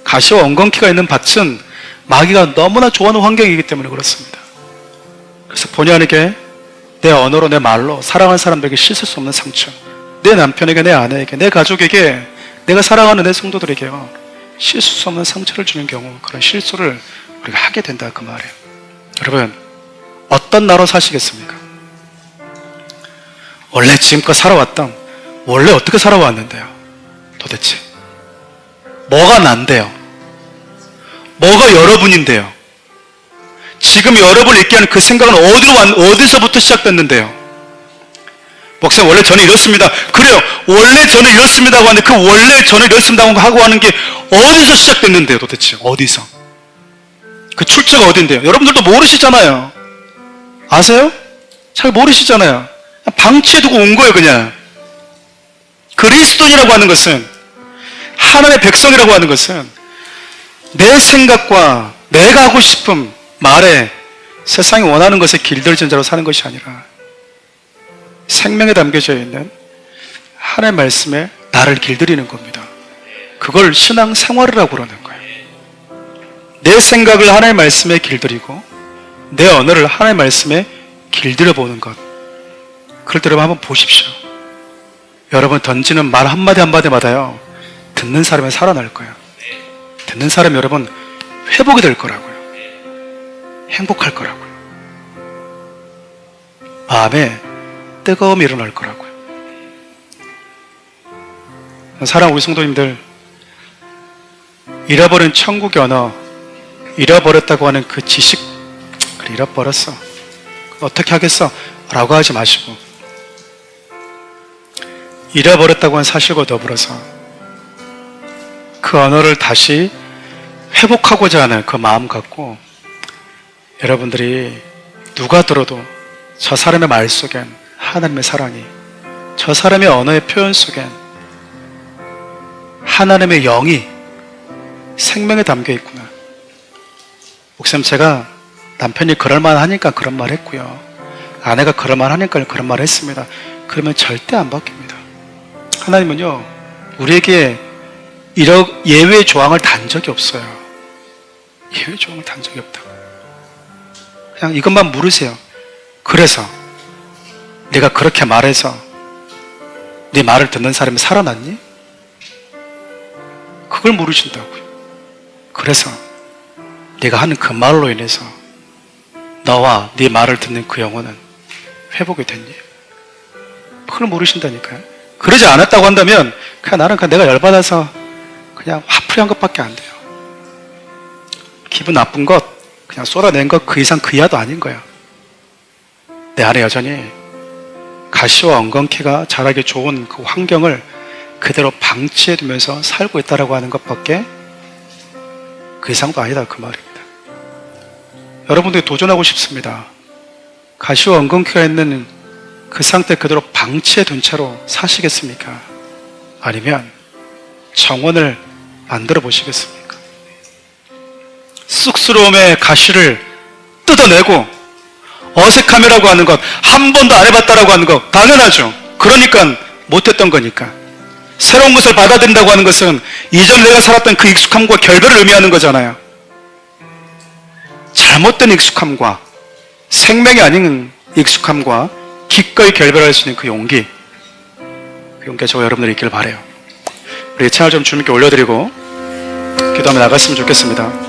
가시와 엉겅퀴가 있는 밭은 마귀가 너무나 좋아하는 환경이기 때문에 그렇습니다. 그래서 본의 아니게 내 언어로, 내 말로 사랑하는 사람들에게 씻을 수 없는 상처, 내 남편에게, 내 아내에게, 내 가족에게, 내가 사랑하는 내 성도들에게요, 씻을 수 없는 상처를 주는 경우, 그런 실수를 우리가 하게 된다, 그 말이에요. 여러분, 어떤 나로 사시겠습니까? 원래 지금껏 살아왔던, 원래 어떻게 살아왔는데요? 도대체 뭐가 난데요? 뭐가 여러분인데요? 지금 여러분을 있게 하는 그 생각은 어디서부터 시작됐는데요? 목사님, 원래 저는 이렇습니다. 그래요, 원래 저는 이렇습니다고 하는데 그 원래 저는 이렇습니다고 하고 하는 게 어디서 시작됐는데요, 도대체? 어디서? 그 출처가 어딘데요? 여러분들도 모르시잖아요. 아세요? 잘 모르시잖아요. 방치해두고 온 거예요, 그냥. 그리스도인이라고 하는 것은, 하나님의 백성이라고 하는 것은 내 생각과 내가 하고 싶은 말에 세상이 원하는 것에 길들여진 자로 사는 것이 아니라 생명에 담겨져 있는 하나님의 말씀에 나를 길들이는 겁니다. 그걸 신앙생활이라고 그러는 거예요. 내 생각을 하나님의 말씀에 길들이고 내 언어를 하나님의 말씀에 길들여 보는 것. 그럴 때 여러분 한번 보십시오. 여러분 던지는 말 한마디 한마디마다요, 듣는 사람이 살아날 거예요. 듣는 사람이 여러분 회복이 될 거라고요. 행복할 거라고요. 마음에 뜨거움이 일어날 거라고요. 사랑하는 우리 성도님들, 잃어버린 천국의 언어, 잃어버렸다고 하는 그 지식, 그래, 잃어버렸어, 어떻게 하겠어? 라고 하지 마시고, 잃어버렸다고 하는 사실과 더불어서 그 언어를 다시 회복하고자 하는 그 마음 갖고, 여러분들이 누가 들어도 저 사람의 말 속엔 하나님의 사랑이, 저 사람의 언어의 표현 속엔 하나님의 영이 생명에 담겨 있구나. 목사님, 제가 남편이 그럴만 하니까 그런 말 했고요, 아내가 그럴만 하니까 그런 말 했습니다. 그러면 절대 안 바뀝니다. 하나님은요, 우리에게 이런 예외의 조항을 단 적이 없어요. 예외의 조항을 단 적이 없다. 그냥 이것만 물으세요. 그래서 네가 그렇게 말해서 네 말을 듣는 사람이 살아났니? 그걸 물으신다고요. 그래서 네가 하는 그 말로 인해서 너와 네 말을 듣는 그 영혼은 회복이 됐니? 그걸 물으신다니까요. 그러지 않았다고 한다면 그냥 나는 그냥 내가 열받아서 그냥 화풀이 한 것밖에 안 돼요. 기분 나쁜 것 그냥 쏟아낸 것 그 이상 그 이하도 아닌 거야. 내 안에 여전히 가시와 엉겅퀴가 자라기 좋은 그 환경을 그대로 방치해두면서 살고 있다라고 하는 것밖에 그 이상도 아니다, 그 말입니다. 여러분들이 도전하고 싶습니다. 가시와 엉겅퀴가 있는 그 상태 그대로 방치해둔 채로 사시겠습니까? 아니면 정원을 만들어 보시겠습니까? 쑥스러움의 가시를 뜯어내고 어색함이라고 하는 것, 한 번도 안 해봤다라고 하는 것, 당연하죠. 그러니까 못했던 거니까. 새로운 것을 받아들인다고 하는 것은 이전 내가 살았던 그 익숙함과 결별을 의미하는 거잖아요. 잘못된 익숙함과 생명이 아닌 익숙함과 기꺼이 결별할 수 있는 그 용기, 그 용기가 저와 여러분들이 있길 바라요. 우리 채널 좀 주님께 올려드리고 기도하며 나갔으면 좋겠습니다.